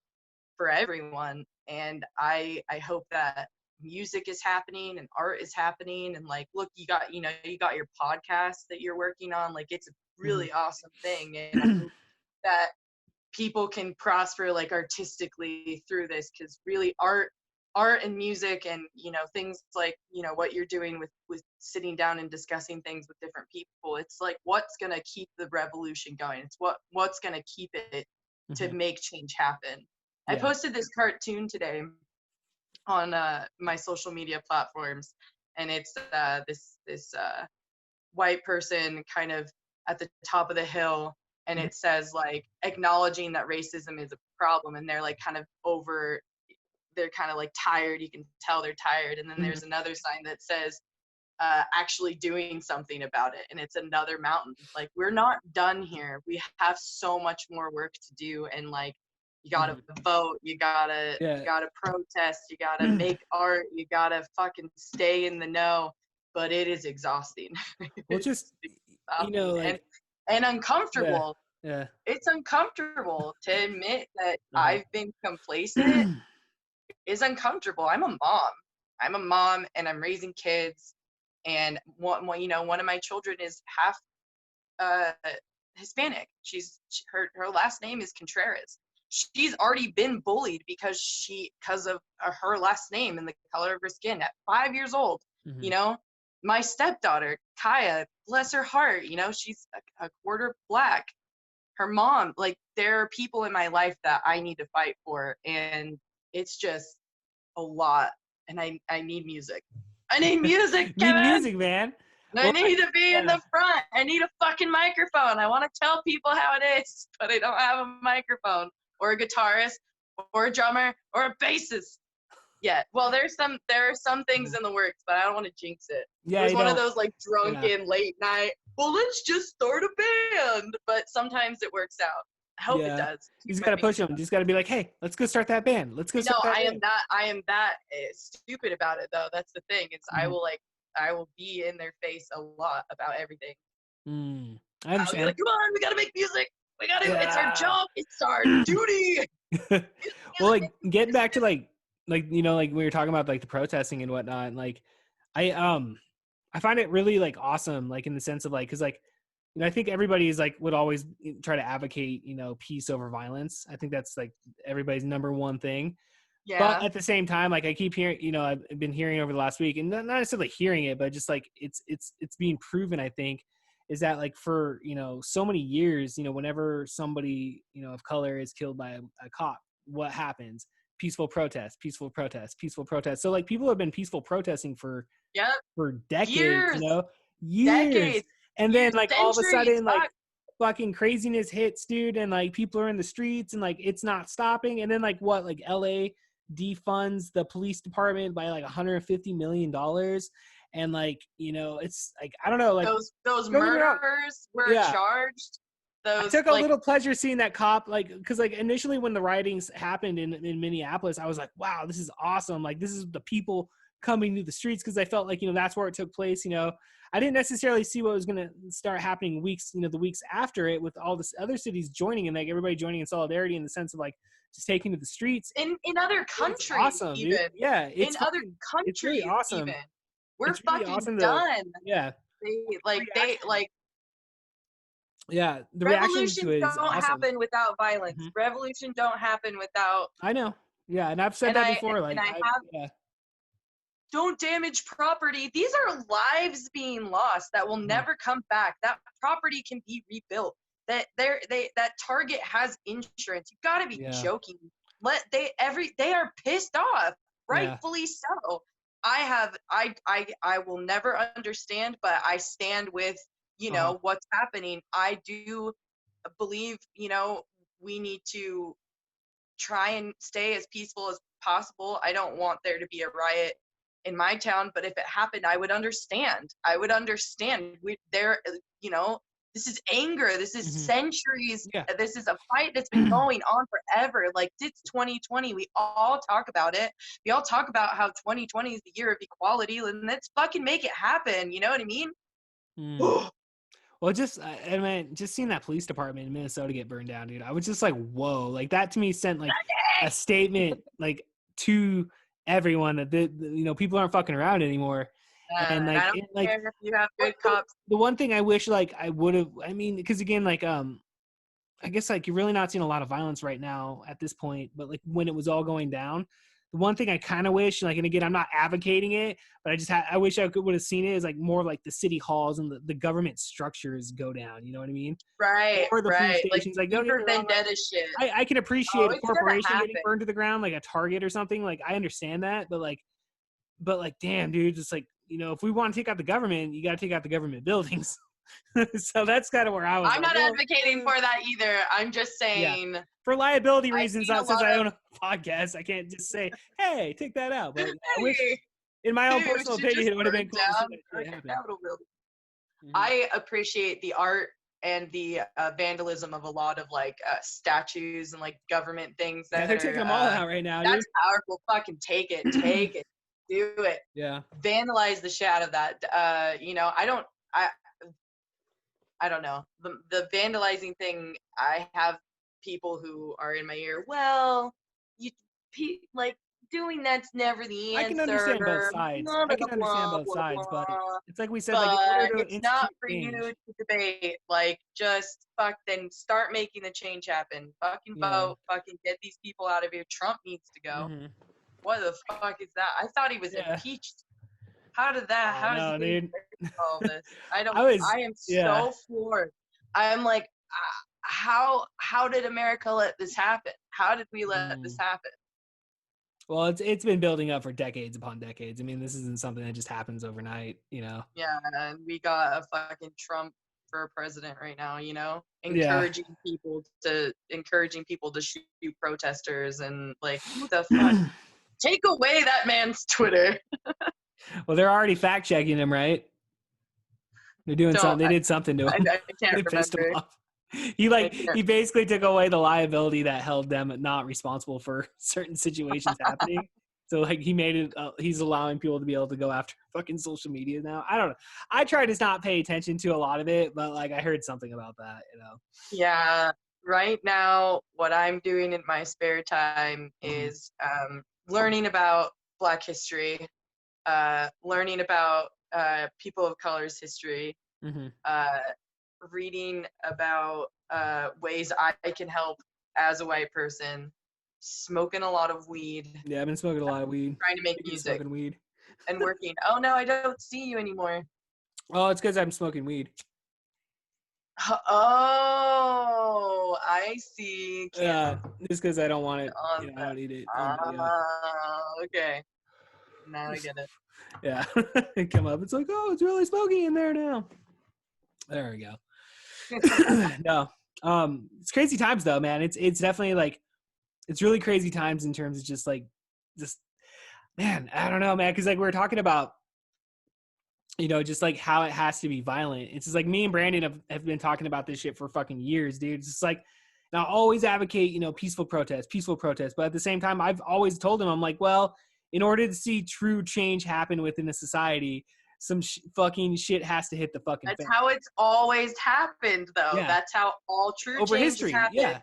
for everyone, and I hope that music is happening and art is happening. And like, look, you got your podcast that you're working on. Like, it's a Mhm. really awesome thing, and I hope that people can prosper like artistically through this, because really art and music and, you know, things like, you know, what you're doing with sitting down and discussing things with different people, it's like what's going to keep the revolution going. It's what's going to keep it to Mhm. make change happen. I Yeah. posted this cartoon today on my social media platforms, and it's this white person kind of at the top of the hill, and Mhm. it says like acknowledging that racism is a problem, and they're like kind of over, they're kind of like tired, you can tell they're tired. And then Mhm. there's another sign that says actually doing something about it, and it's another mountain. Like, we're not done here, we have so much more work to do. And like, you gotta Mhm. vote, you Yeah. gotta protest, you gotta make art, you gotta fucking stay in the know. But it is exhausting. Well, just It's you exhausting know, like and yeah, uncomfortable. yeah. It's uncomfortable to admit that Uh-huh. I've been complacent. Is uncomfortable. I'm a mom. I'm a mom, and I'm raising kids. And one, you know, one of my children is half uh, Hispanic. Her last name is Contreras. She's already been bullied because of her last name and the color of her skin at 5 years old. Mhm. You know, my stepdaughter Kaya, bless her heart, she's a quarter black. Her mom, like, there are people in my life that I need to fight for, and it's just a lot. And I need music. I need music, Need Kevin. music, man. I need to be in yeah. the front. I need a fucking microphone. I want to tell people how it is, but I don't have a microphone or a guitarist or a drummer or a bassist yet. Well, there are some things in the works, but I don't want to jinx it. Yeah, It was you one of don't- those like drunken late night, well, let's just start a band. But sometimes it works out. I hope it Yeah. does. You just gotta push them. Just gotta be like, hey, let's go start that band. Let's go No, start that I band. am that stupid about it though. That's the thing. It's Mhm. I will be in their face a lot about everything. I I'll be understand. like, come on, we gotta make music. We gotta. It's our Yeah. job. It's our duty. Well, like getting back to like like we were talking about like the protesting and whatnot, and like I find it really like awesome, like in the sense of like, because like I think everybody is like would always try to advocate peace over violence. I think that's like everybody's number one thing. Yeah. But at the same time, like I keep hearing, I've been hearing over the last week, and not necessarily hearing it, but just like it's being proven, I think, is that like for so many years, whenever somebody of color is killed by a cop, what happens? Peaceful protest, peaceful protest, peaceful protest. So like people have been peaceful protesting for decades, Years. years. Decades. And years, then like all of a centuries, sudden like fuck. fucking craziness hits, dude, and like people are in the streets and like it's not stopping. And then like LA defunds the police department by like $150 million, and like it's like I don't know, like those murderers were charged. I took a little pleasure seeing that cop, like, because like initially when the riots happened in Minneapolis, I was like, wow, this is awesome, like this is the people coming to the streets, because I felt like that's where it took place. I didn't necessarily see what was going to start happening the weeks after it, with all this other cities joining and like everybody joining in solidarity in the sense of like just taking to the streets in other countries. It's awesome, even dude. Yeah, in other countries, it's really awesome. even we're it's really fucking awesome done. Yeah, yeah, the reaction to it is don't awesome. happen without violence. Mhm. Revolution don't happen without. I know. Yeah, and I've said that before. Like, don't damage property. These are lives being lost that will never come back. That property can be rebuilt. That Target has insurance. You got to be joking. They are pissed off, rightfully so. I will never understand, but I stand with what's happening. I do believe we need to try and stay as peaceful as possible. I don't want there to be a riot in my town, but if it happened, I would understand. This is anger. This is centuries. Yeah. This is a fight that's been going on forever. Like, it's 2020. We all talk about it. We all talk about how 2020 is the year of equality. And let's fucking make it happen. You know what I mean? Well, just seeing that police department in Minnesota get burned down, dude, I was just like, whoa. Like, that to me sent like a statement like to everyone that people aren't fucking around anymore. And like, I don't care if you have good cops. The one thing I wish like I would have, because again, like I guess like you're really not seeing a lot of violence right now at this point, but like when it was all going down, the one thing I kind of wish, like, and again, I'm not advocating it, but I wish I would have seen it is like more like the city halls and the government structures go down. You know what I mean? Right. Or the police stations, like don't vendetta shit. I can appreciate a corporation getting burned to the ground, like a Target or something. Like, I understand that, but like, damn, dude, just like, if we want to take out the government, you got to take out the government buildings. So that's kind of where I was. I'm not advocating for that either. I'm just saying, for liability reasons, since I own a podcast, I can't just say, hey, take that out. But I wish, in my own personal opinion, it would have been cool to see that happen. I appreciate the art and the vandalism of a lot of like statues and like government things. They're taking them all out right now. That's powerful. Fucking take it. Take it. Do it. Yeah. Vandalize the shit out of that. I don't know. The vandalizing thing, I have people who are in my ear. Well, doing that's never the answer. I can understand both sides. Blah, I blah, can understand blah, both blah, sides, but blah. it's like we said, like in But order to it's not institute for change. you to debate. Like, just then start making the change happen. Fucking Yeah. vote. Fucking get these people out of here. Trump needs to go. Mhm. What the fuck is that? I thought he was Yeah. impeached. How did that? I How does know, he dude. all this? I am Yeah. so floored. I'm like, how did America let this happen? How did we let this happen? Well, it's been building up for decades upon decades. I mean, this isn't something that just happens overnight, you know. Yeah, and we got a fucking Trump for president right now, you know, Yeah. encouraging people to shoot protesters, and like, who the fuck? Take away that man's Twitter. Well, they're already fact checking him, right? They're doing something. They did something to him. I can't They pissed him remember. off. He basically took away the liability that held them not responsible for certain situations happening. So like he made it. He's allowing people to be able to go after fucking social media now. I don't know. I try to not pay attention to a lot of it, but like I heard something about that. You know. Yeah. Right now, what I'm doing in my spare time is learning about Black history, learning about people of color's history, reading about ways I can help as a white person, smoking a lot of weed. Yeah, I've been smoking a lot of weed. Trying to make music. Smoking weed. And working. Oh no, I don't see you anymore. Oh, it's because I'm smoking weed. Oh, I see. Yeah, just because I don't want it. You know, I don't need it. Okay. Now I get it. Yeah, it come up. It's like, oh, it's really smoky in there now. There we go. No, it's crazy times though, man. It's definitely like, it's really crazy times in terms of just man, I don't know, man. Because like we were talking about, you know, just like how it has to be violent. It's just like me and Brandon have been talking about this shit for fucking years, dude. It's just like, and I always advocate, you know, peaceful protest. But at the same time, I've always told him, I'm like, well, in order to see true change happen within a society, some fucking shit has to hit the fucking That's fan. how it's always happened, though. Yeah. That's how all true Over change history. happen. Yeah.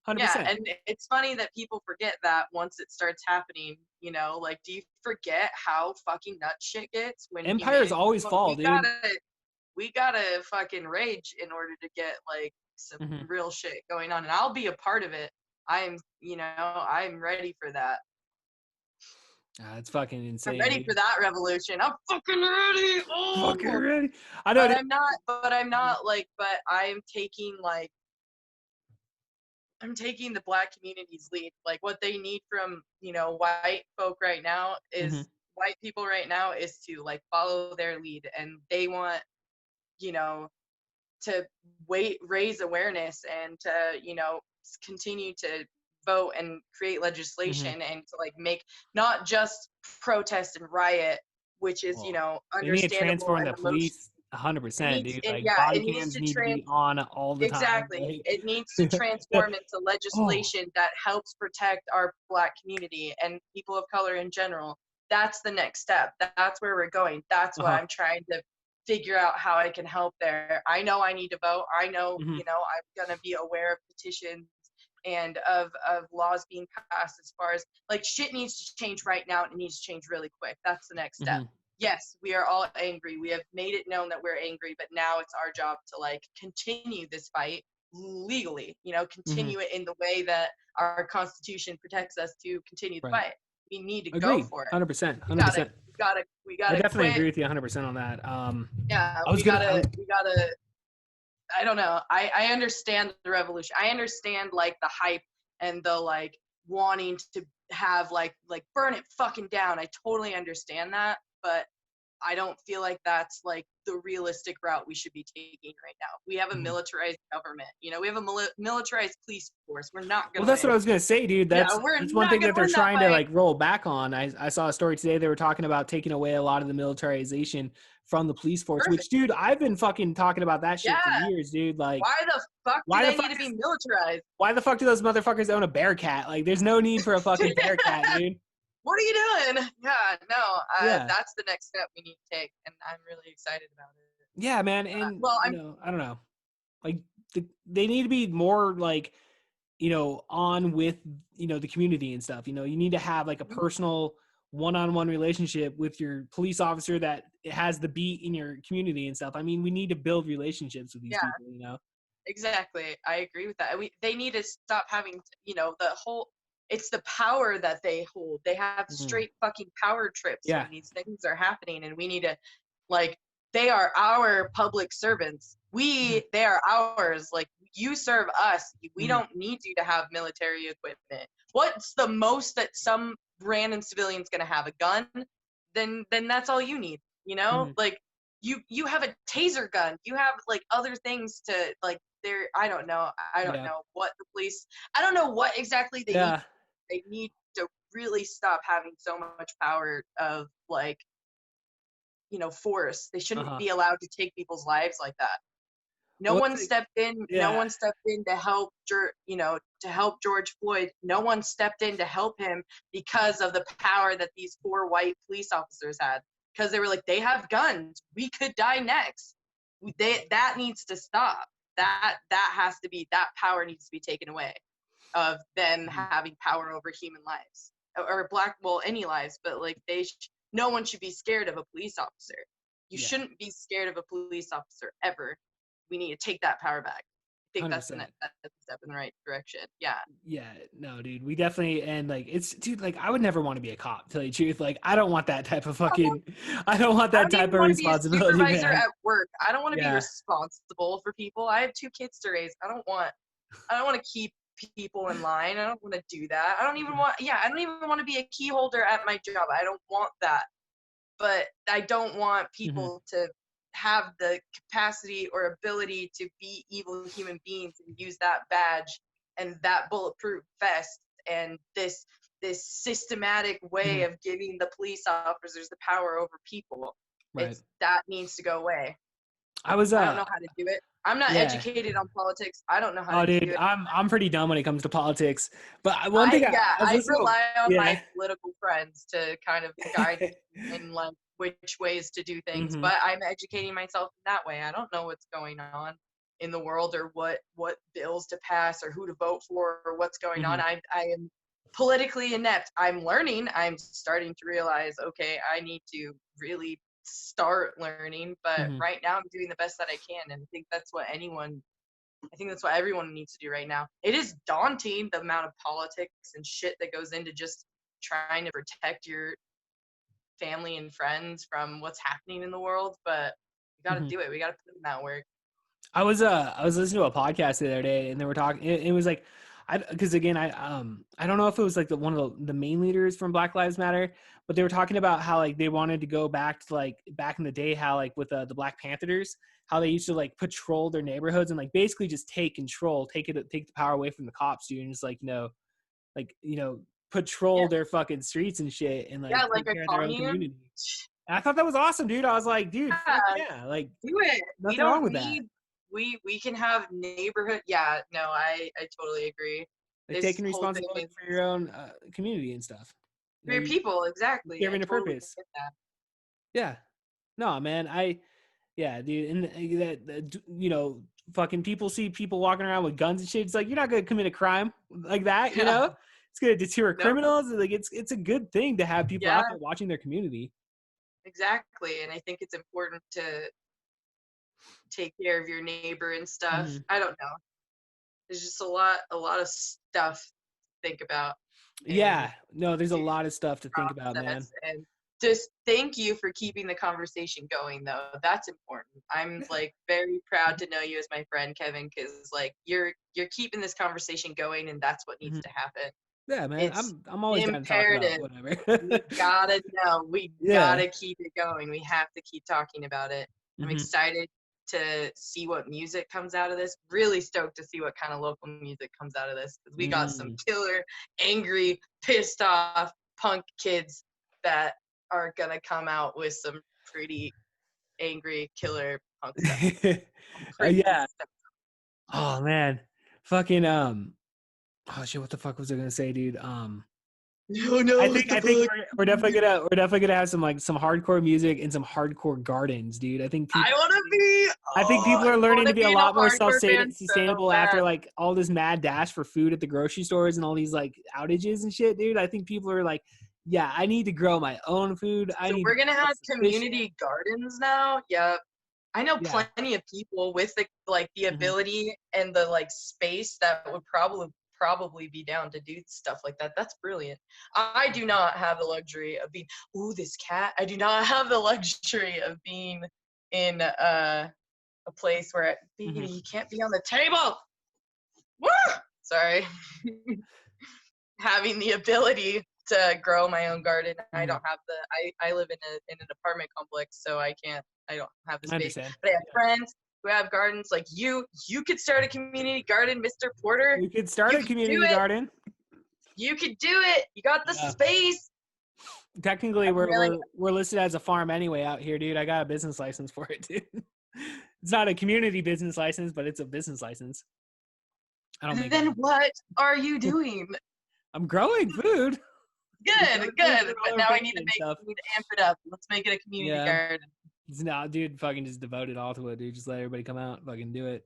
100%. Yeah, and it's funny that people forget that once it starts happening, you know, like, do you forget how fucking nuts shit gets when empires always fall, dude. We gotta fucking rage in order to get like some real shit going on, and I'll be a part of it. I'm ready for that. It's fucking insane. I'm ready for that revolution. I'm fucking ready. Oh. Fucking ready. I know. But I'm taking the Black community's lead. Like, what they need from, you know, white folk right now is white people right now is to like follow their lead, and they want, you know, to raise awareness and to, you know, continue to vote and create legislation and to like make not just protest and riot, which is, you know, understandable. They need to transform the police 100%, dude. Like, body cams need to be on all the time. Exactly. It needs to transform into legislation that helps protect our Black community and people of color in general. That's the next step. That's where we're going. That's why I'm trying to figure out how I can help there. I know I need to vote. I know, you know, I'm going to be aware of petitions and of laws being passed as far as, like, shit needs to change right now, and it needs to change really quick. That's the next step. Yes, we are all angry. We have made it known that we're angry, but now it's our job to, like, continue this fight legally, you know, continue it in the way that our Constitution protects us to continue the fight. We need to go for it. 100%. We gotta I definitely quit. agree with you 100% on that. We gotta I don't know. I understand the revolution. I understand like the hype and the like wanting to have like burn it fucking down. I totally understand that, but I don't feel like that's like the realistic route we should be taking right now. We have a militarized government. You know, we have a militarized police force. We're not gonna. Well, that's what I was gonna say, dude. That's one thing that they're trying to like roll back on. I saw a story today. They were talking about taking away a lot of the militarization from the police force. Which, dude, I've been fucking talking about that shit for years, dude. Like, why the fuck do they need to be militarized? Why the fuck do those motherfuckers own a bear cat? Like, there's no need for a fucking bear cat, dude. What are you doing? That's the next step we need to take, and I'm really excited about it. Yeah, man, and I don't know, like they need to be more like, on with, the community and stuff. You need to have like a personal one-on-one relationship with your police officer that has the beat in your community and stuff. I mean, we need to build relationships with these Yeah. people. Exactly. I agree with that. They need to stop having, it's the power that they hold. They have straight fucking power trips Yeah. when these things are happening, and we need to, like, they are our public servants. They are ours. Like, you serve us. We don't need you to have military equipment. What's the most that some random civilian's gonna have? A gun? Then that's all you need. Like, you have a taser gun. You have like other things to, like, I don't know what the police, I don't know what exactly they need. They need to really stop having so much power of, like, force. They shouldn't be allowed to take people's lives like that. No one stepped in to help George Floyd. No one stepped in to help him because of the power that these 4 white police officers had, because they were like, they have guns, we could die next. That needs to stop. That power needs to be taken away, of them having power over human lives, or any lives, but like, no one should be scared of a police officer. You shouldn't be scared of a police officer ever. We need to take that power back. I think that's a step in the right direction. Yeah. Yeah, no, dude, we definitely, and like, dude, like, I would never want to be a cop, to tell you the truth. Like, I don't want that type of I don't want that type of responsibility, be a supervisor man. at work. I don't want to be responsible for people. I have 2 kids to raise. I don't want to keep people in line. I don't want to do that. I don't even want to be a key holder at my job. I don't want that. But I don't want people to have the capacity or ability to be evil human beings and use that badge and that bulletproof vest and this systematic way of giving the police officers the power over people. Right. That needs to go away. I don't know how to do it. I'm not educated on politics. I don't know how to do it. I'm pretty dumb when it comes to politics. But one thing I rely on my political friends to kind of guide me in, like, which ways to do things. But I'm educating myself in that way. I don't know what's going on in the world, or what bills to pass, or who to vote for, or what's going on. I am politically inept. I'm learning. I'm starting to realize, okay, I need to really start learning, but right now I'm doing the best that I can, and I think that's what everyone needs to do right now. It is daunting, the amount of politics and shit that goes into just trying to protect your family and friends from what's happening in the world, but we got to do it. We got to put in that work. I was listening to a podcast the other day, and they were talking. It was like, because again, I don't know if it was like one of the main leaders from Black Lives Matter, but they were talking about how, like, they wanted to go back to, like, back in the day, how, like, with the Black Panthers, how they used to, like, patrol their neighborhoods and, like, basically just take control, take the power away from the cops, dude, and just, like, patrol their fucking streets and shit, and like take care of their own community. And I thought that was awesome, dude. I was like, dude, fuck yeah, like, do it. Nothing wrong with that. We can have neighborhood. Yeah, no, I totally agree. Like, taking responsibility for your own community and stuff. For your people, exactly. Serving a purpose. Yeah. No, man. Dude. And that, fucking people see people walking around with guns and shit. It's like, you're not going to commit a crime like that, you know? It's going to deter criminals. Like, it's a good thing to have people out there watching their community. Exactly. And I think it's important to take care of your neighbor and stuff. I don't know. There's just a lot of stuff to think about. There's a lot of stuff to think about, man. And just thank you for keeping the conversation going, though. That's important. I'm like very proud to know you as my friend, Kevin, because like you're keeping this conversation going, and that's what needs to happen. Yeah, man. I'm always imperative. Down to talk about whatever. We gotta know. We gotta keep it going. We have to keep talking about it. I'm excited to see what music comes out of this. Really stoked to see what kind of local music comes out of this, because we got some killer, angry, pissed off punk kids that are gonna come out with some pretty angry, killer punk stuff. Yeah. Oh man, fucking oh shit, what the fuck was I gonna say, dude? no, I what think the I think fuck? we're definitely gonna have some hardcore music and some hardcore gardens, dude. I think I people want to be. I think Oh, people I are learning want to to be a be in a lot more hardcore band so sustainable bad. after like all this mad dash for food at the grocery stores and all these like outages and shit, dude. I think people are like, yeah, I need to grow my own food. I So need to we're be gonna have self-sufficient. community gardens now. Yep. I know Yeah. plenty of people with the Mhm. ability and the like space that would probably be down to do stuff like that. That's brilliant. I do not have the luxury of being this cat. I do not have the luxury of being in a place where baby, Mhm. you can't be on the table. Woo! Sorry. Having the ability to grow my own garden. I Mhm. don't have I live in an apartment complex, so I don't have the I space. understand. But I have friends who have gardens like you. You could start a community garden, Mr. Porter. We could start You a could do community it. garden. You could do it. You got the Yeah. space. Technically, I'm really we're listed as a farm anyway out here, dude. I got a business license for it, dude. It's not a community business license, but it's a business license. I don't make then any. what are you doing? I'm growing food. We're growing Good, food for good. all But our now I family and stuff. need to amp it up. Let's make it a community Yeah. garden. It's not, dude. Fucking just devote it all to it, dude. Just let everybody come out, fucking do it.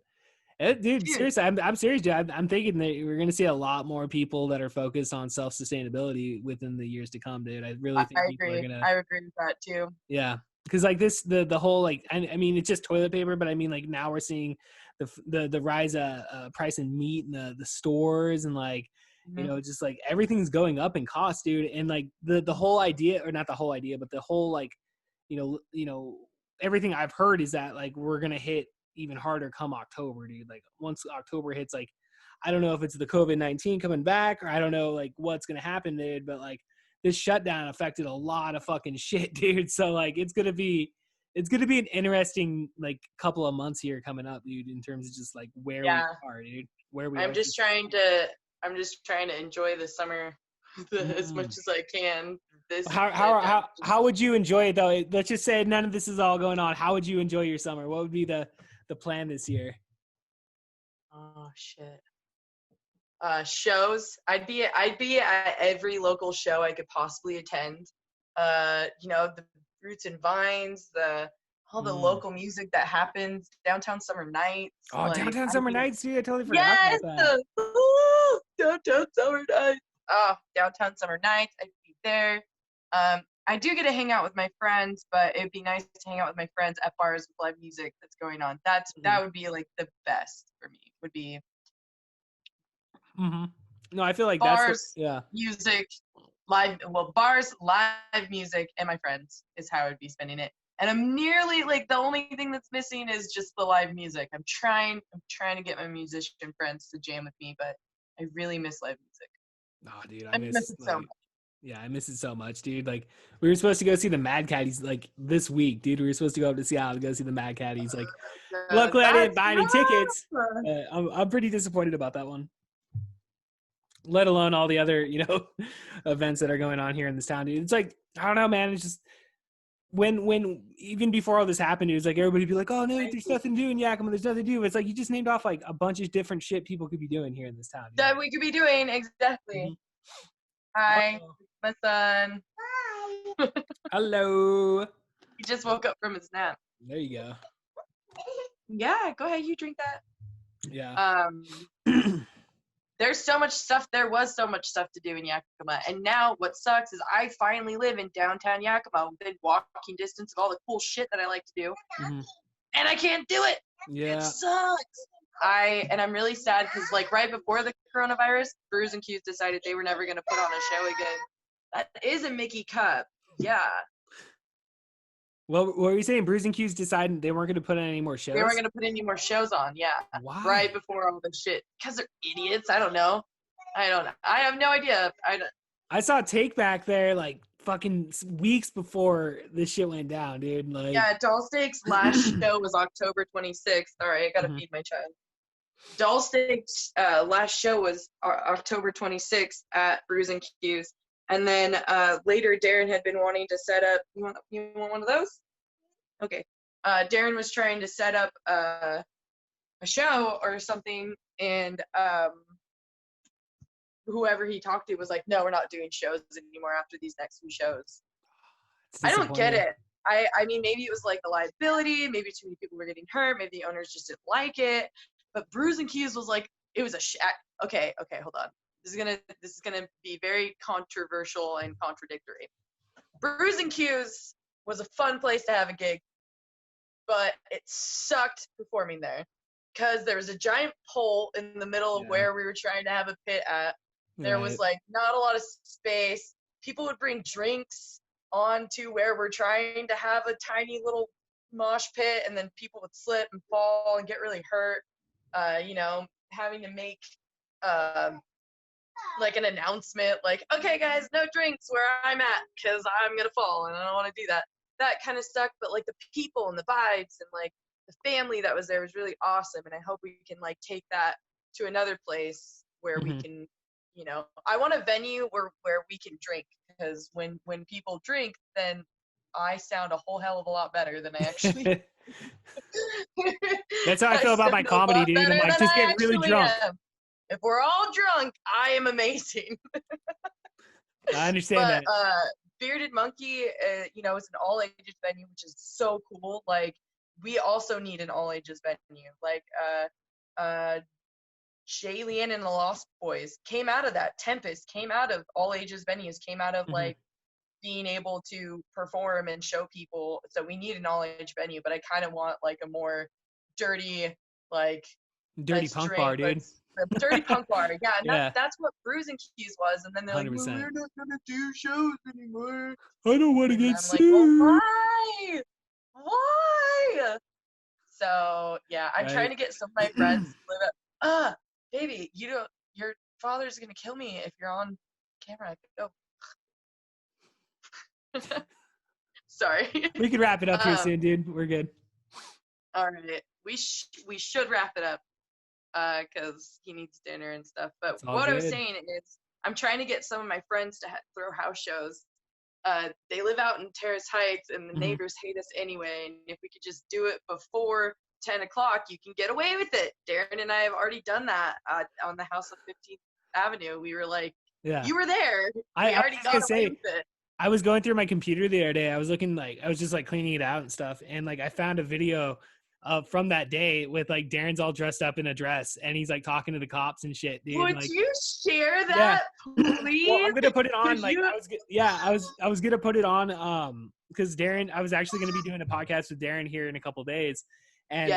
Dude, Dude, seriously, I'm serious, dude. I'm thinking that we're gonna see a lot more people that are focused on self sustainability within the years to come, dude. I really think I people are agree. gonna, I agree with that too. yeah, because like this, the whole like, I mean, it's just toilet paper, but I mean, like now we're seeing the rise of price in meat in the stores and like, Mhm. just like everything's going up in cost, dude. And like the whole idea, or not the whole idea, but the whole like, everything I've heard is that like we're gonna hit even harder come October, dude. Like once October hits, like I don't know if it's the COVID-19 coming back or I don't know like what's gonna happen, dude. But like this shutdown affected a lot of fucking shit, dude. So like it's gonna be an interesting like couple of months here coming up, dude, in terms of just like where we Yeah. are, dude. Where we I'm are. just trying to enjoy the summer as much Mm. as I can. This How would you enjoy it though? Let's just say none of this is all going on. How would you enjoy your summer? What would be the plan this year? oh shit. Shows. I'd be at every local show I could possibly attend. The Roots and Vines, the all the Mm. local music that happens, downtown summer nights. Oh, Like downtown I'd summer be nights, dude! I totally forgot yes, about that. downtown summer nights. Oh, downtown summer nights. I'd be there. I do get to hang out with my friends, but it'd be nice to hang out with my friends at bars with live music that's going on. That would be like the best for me. Would be Mm-hmm. No, I feel like that's bars, yeah. music, bars, live music, and my friends is how I'd be spending it. And I'm nearly like the only thing that's missing is just the live music. I'm trying to get my musician friends to jam with me, but I really miss live music. Oh, dude, I miss it so much. yeah, I miss it so much, dude. Like we were supposed to go see the Mad Caddies like this week, dude. We were supposed to go up to Seattle to go see the Mad Caddies. Like, luckily I didn't That's buy any tickets. I'm pretty disappointed about that one. Let alone all the other, events that are going on here in this town, dude. It's like I don't know, man. It's just when even before all this happened, it was like everybody be like, "Oh no, there's nothing to do in Yakima. There's nothing to do." It's like you just named off like a bunch of different shit people could be doing here in this town. that we could be doing exactly. Mhm. Hi, Uh-oh. my son. Hello. He just woke up from his nap. There you go. Yeah, go ahead. You drink that. Yeah. There was so much stuff to do in Yakima. And now what sucks is I finally live in downtown Yakima within walking distance of all the cool shit that I like to do. Mhm. And I can't do it. Yeah. It sucks. I'm really sad because like right before the coronavirus, Brews and Q's decided they were never gonna put on a show again. That is a Mickey Cup. Yeah. Well, what were you saying? Brews and Q's decided they weren't going to put on any more shows? They weren't gonna put any more shows on, yeah. Why? Right before all the shit. Because they're idiots. I don't know. I have no idea. I saw Take Back there like fucking weeks before this shit went down, dude. Like, Yeah, Doll Steak's last show was October 26th. All right, I gotta feed my child. Doll Steak's last show was October 26th at Brews and Q's. And then later, Darren had been wanting to set up. You want one of those? Okay. Darren was trying to set up a show or something, and whoever he talked to was like, no, we're not doing shows anymore after these next few shows. It's I don't get disappointing. it. I mean, maybe it was like the liability, maybe too many people were getting hurt, maybe the owners just didn't like it. But Brews and Keys was like, it was okay, hold on. This is gonna be very controversial and contradictory. Brews and Q's was a fun place to have a gig, but it sucked performing there because there was a giant pole in the middle of where we were trying to have a pit at. There was like not a lot of space. People would bring drinks onto where we're trying to have a tiny little mosh pit, and then people would slip and fall and get really hurt. Having to make like an announcement like, okay guys, no drinks where I'm at because I'm gonna fall and I don't want to do that. That kind of sucked, but like the people and the vibes and like the family that was there was really awesome, and I hope we can like take that to another place where we can, I want a venue where we can drink, because when people drink, then I sound a whole hell of a lot better than I actually. That's how I feel about my comedy, dude. I'm like, just get really drunk. If we're all drunk, I am amazing. I understand that. Bearded Monkey, it's an all ages venue, which is so cool. Like, we also need an all ages venue. Like, Jalen and the Lost Boys came out of that. Tempest came out of all ages venues, came out of like being able to perform and show people. So we need an all age venue, but I kind of want like a more dirty, like dirty punk bar, dude. Dirty punk bar, yeah. And that's what Brews and Keys was. And then they're 100%. Like, well, we're not gonna do shows anymore. I don't want to get sued. Like, well, why? So yeah, I'm trying to get some of my friends to live up. Baby, your father's gonna kill me if you're on camera. Go. Sorry. We could wrap it up here soon, dude. We're good. All right, we should wrap it up because he needs dinner and stuff. But what I was saying is, I'm trying to get some of my friends to throw house shows. They live out in Terrace Heights, and the neighbors hate us anyway. And if we could just do it before 10 o'clock, you can get away with it. Darren and I have already done that on the house on 15th Avenue. We were like, you were there. I already got away with it. I was going through my computer the other day. I was looking, like, I was just like cleaning it out and stuff. And like, I found a video from that day with like Darren's all dressed up in a dress and he's like talking to the cops and shit, dude. Would like, you share that, please? Well, I'm gonna put it on. I was gonna put it on because Darren. I was actually gonna be doing a podcast with Darren here in a couple days, and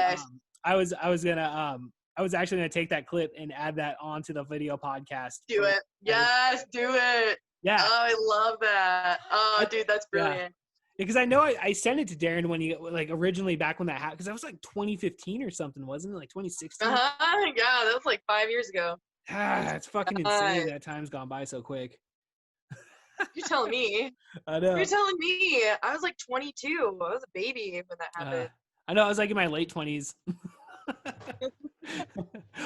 I was actually gonna take that clip and add that onto the video podcast. Do it. Yes, do it. Yeah. Oh, I love that. Oh, dude, that's brilliant. Yeah. Because I know I sent it to Darren when he, like, originally back when that happened, because that was like 2015 or something, wasn't it? Like 2016? Yeah, that was like 5 years ago. It's fucking insane that time's gone by so quick. You're telling me. I know. You're telling me. I was like 22. I was a baby when that happened. I know. I was like in my late 20s. I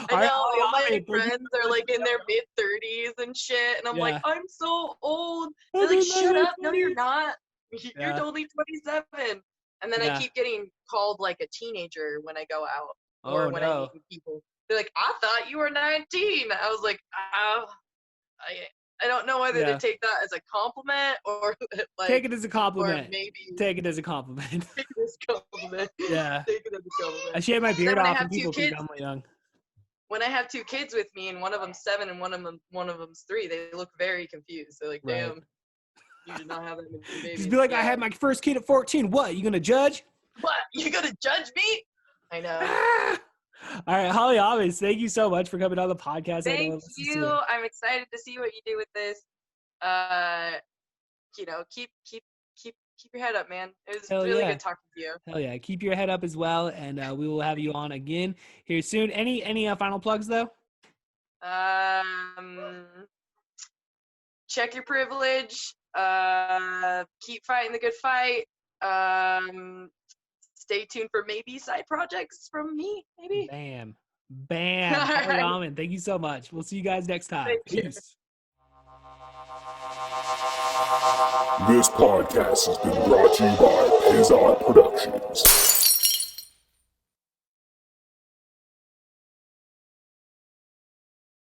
know. All my friends are like in their mid 30s and shit, and I'm like, I'm so old. They're like, shut up. No, you're not. You're only 27. And then I keep getting called like a teenager when I go out or when I meet people. They're like, I thought you were 19. I was like, I don't know whether to take that as a compliment or like. Take it as a compliment. Or maybe take it as a compliment. Take it as a compliment. Yeah. Take it as a compliment. I shave my beard off and people think I'm young. When I have two kids with me and one of them's 7 and one of them's 3, they look very confused. They're like, damn. You did not have that many babies. Just be like, I had my first kid at 14. What? You gonna judge? What? You gonna judge me? I know. All right, Holly Almond, thank you so much for coming on the podcast. Thank you. I'm excited to see what you do with this. Keep your head up, man. It was really good talking to you. Hell yeah, keep your head up as well, and we will have you on again here soon. Any final plugs though? Check your privilege. Keep fighting the good fight. Stay tuned for maybe side projects from me, maybe. Bam. Holly Almond, thank you so much. We'll see you guys next time. Peace. This podcast has been brought to you by Pizza Productions.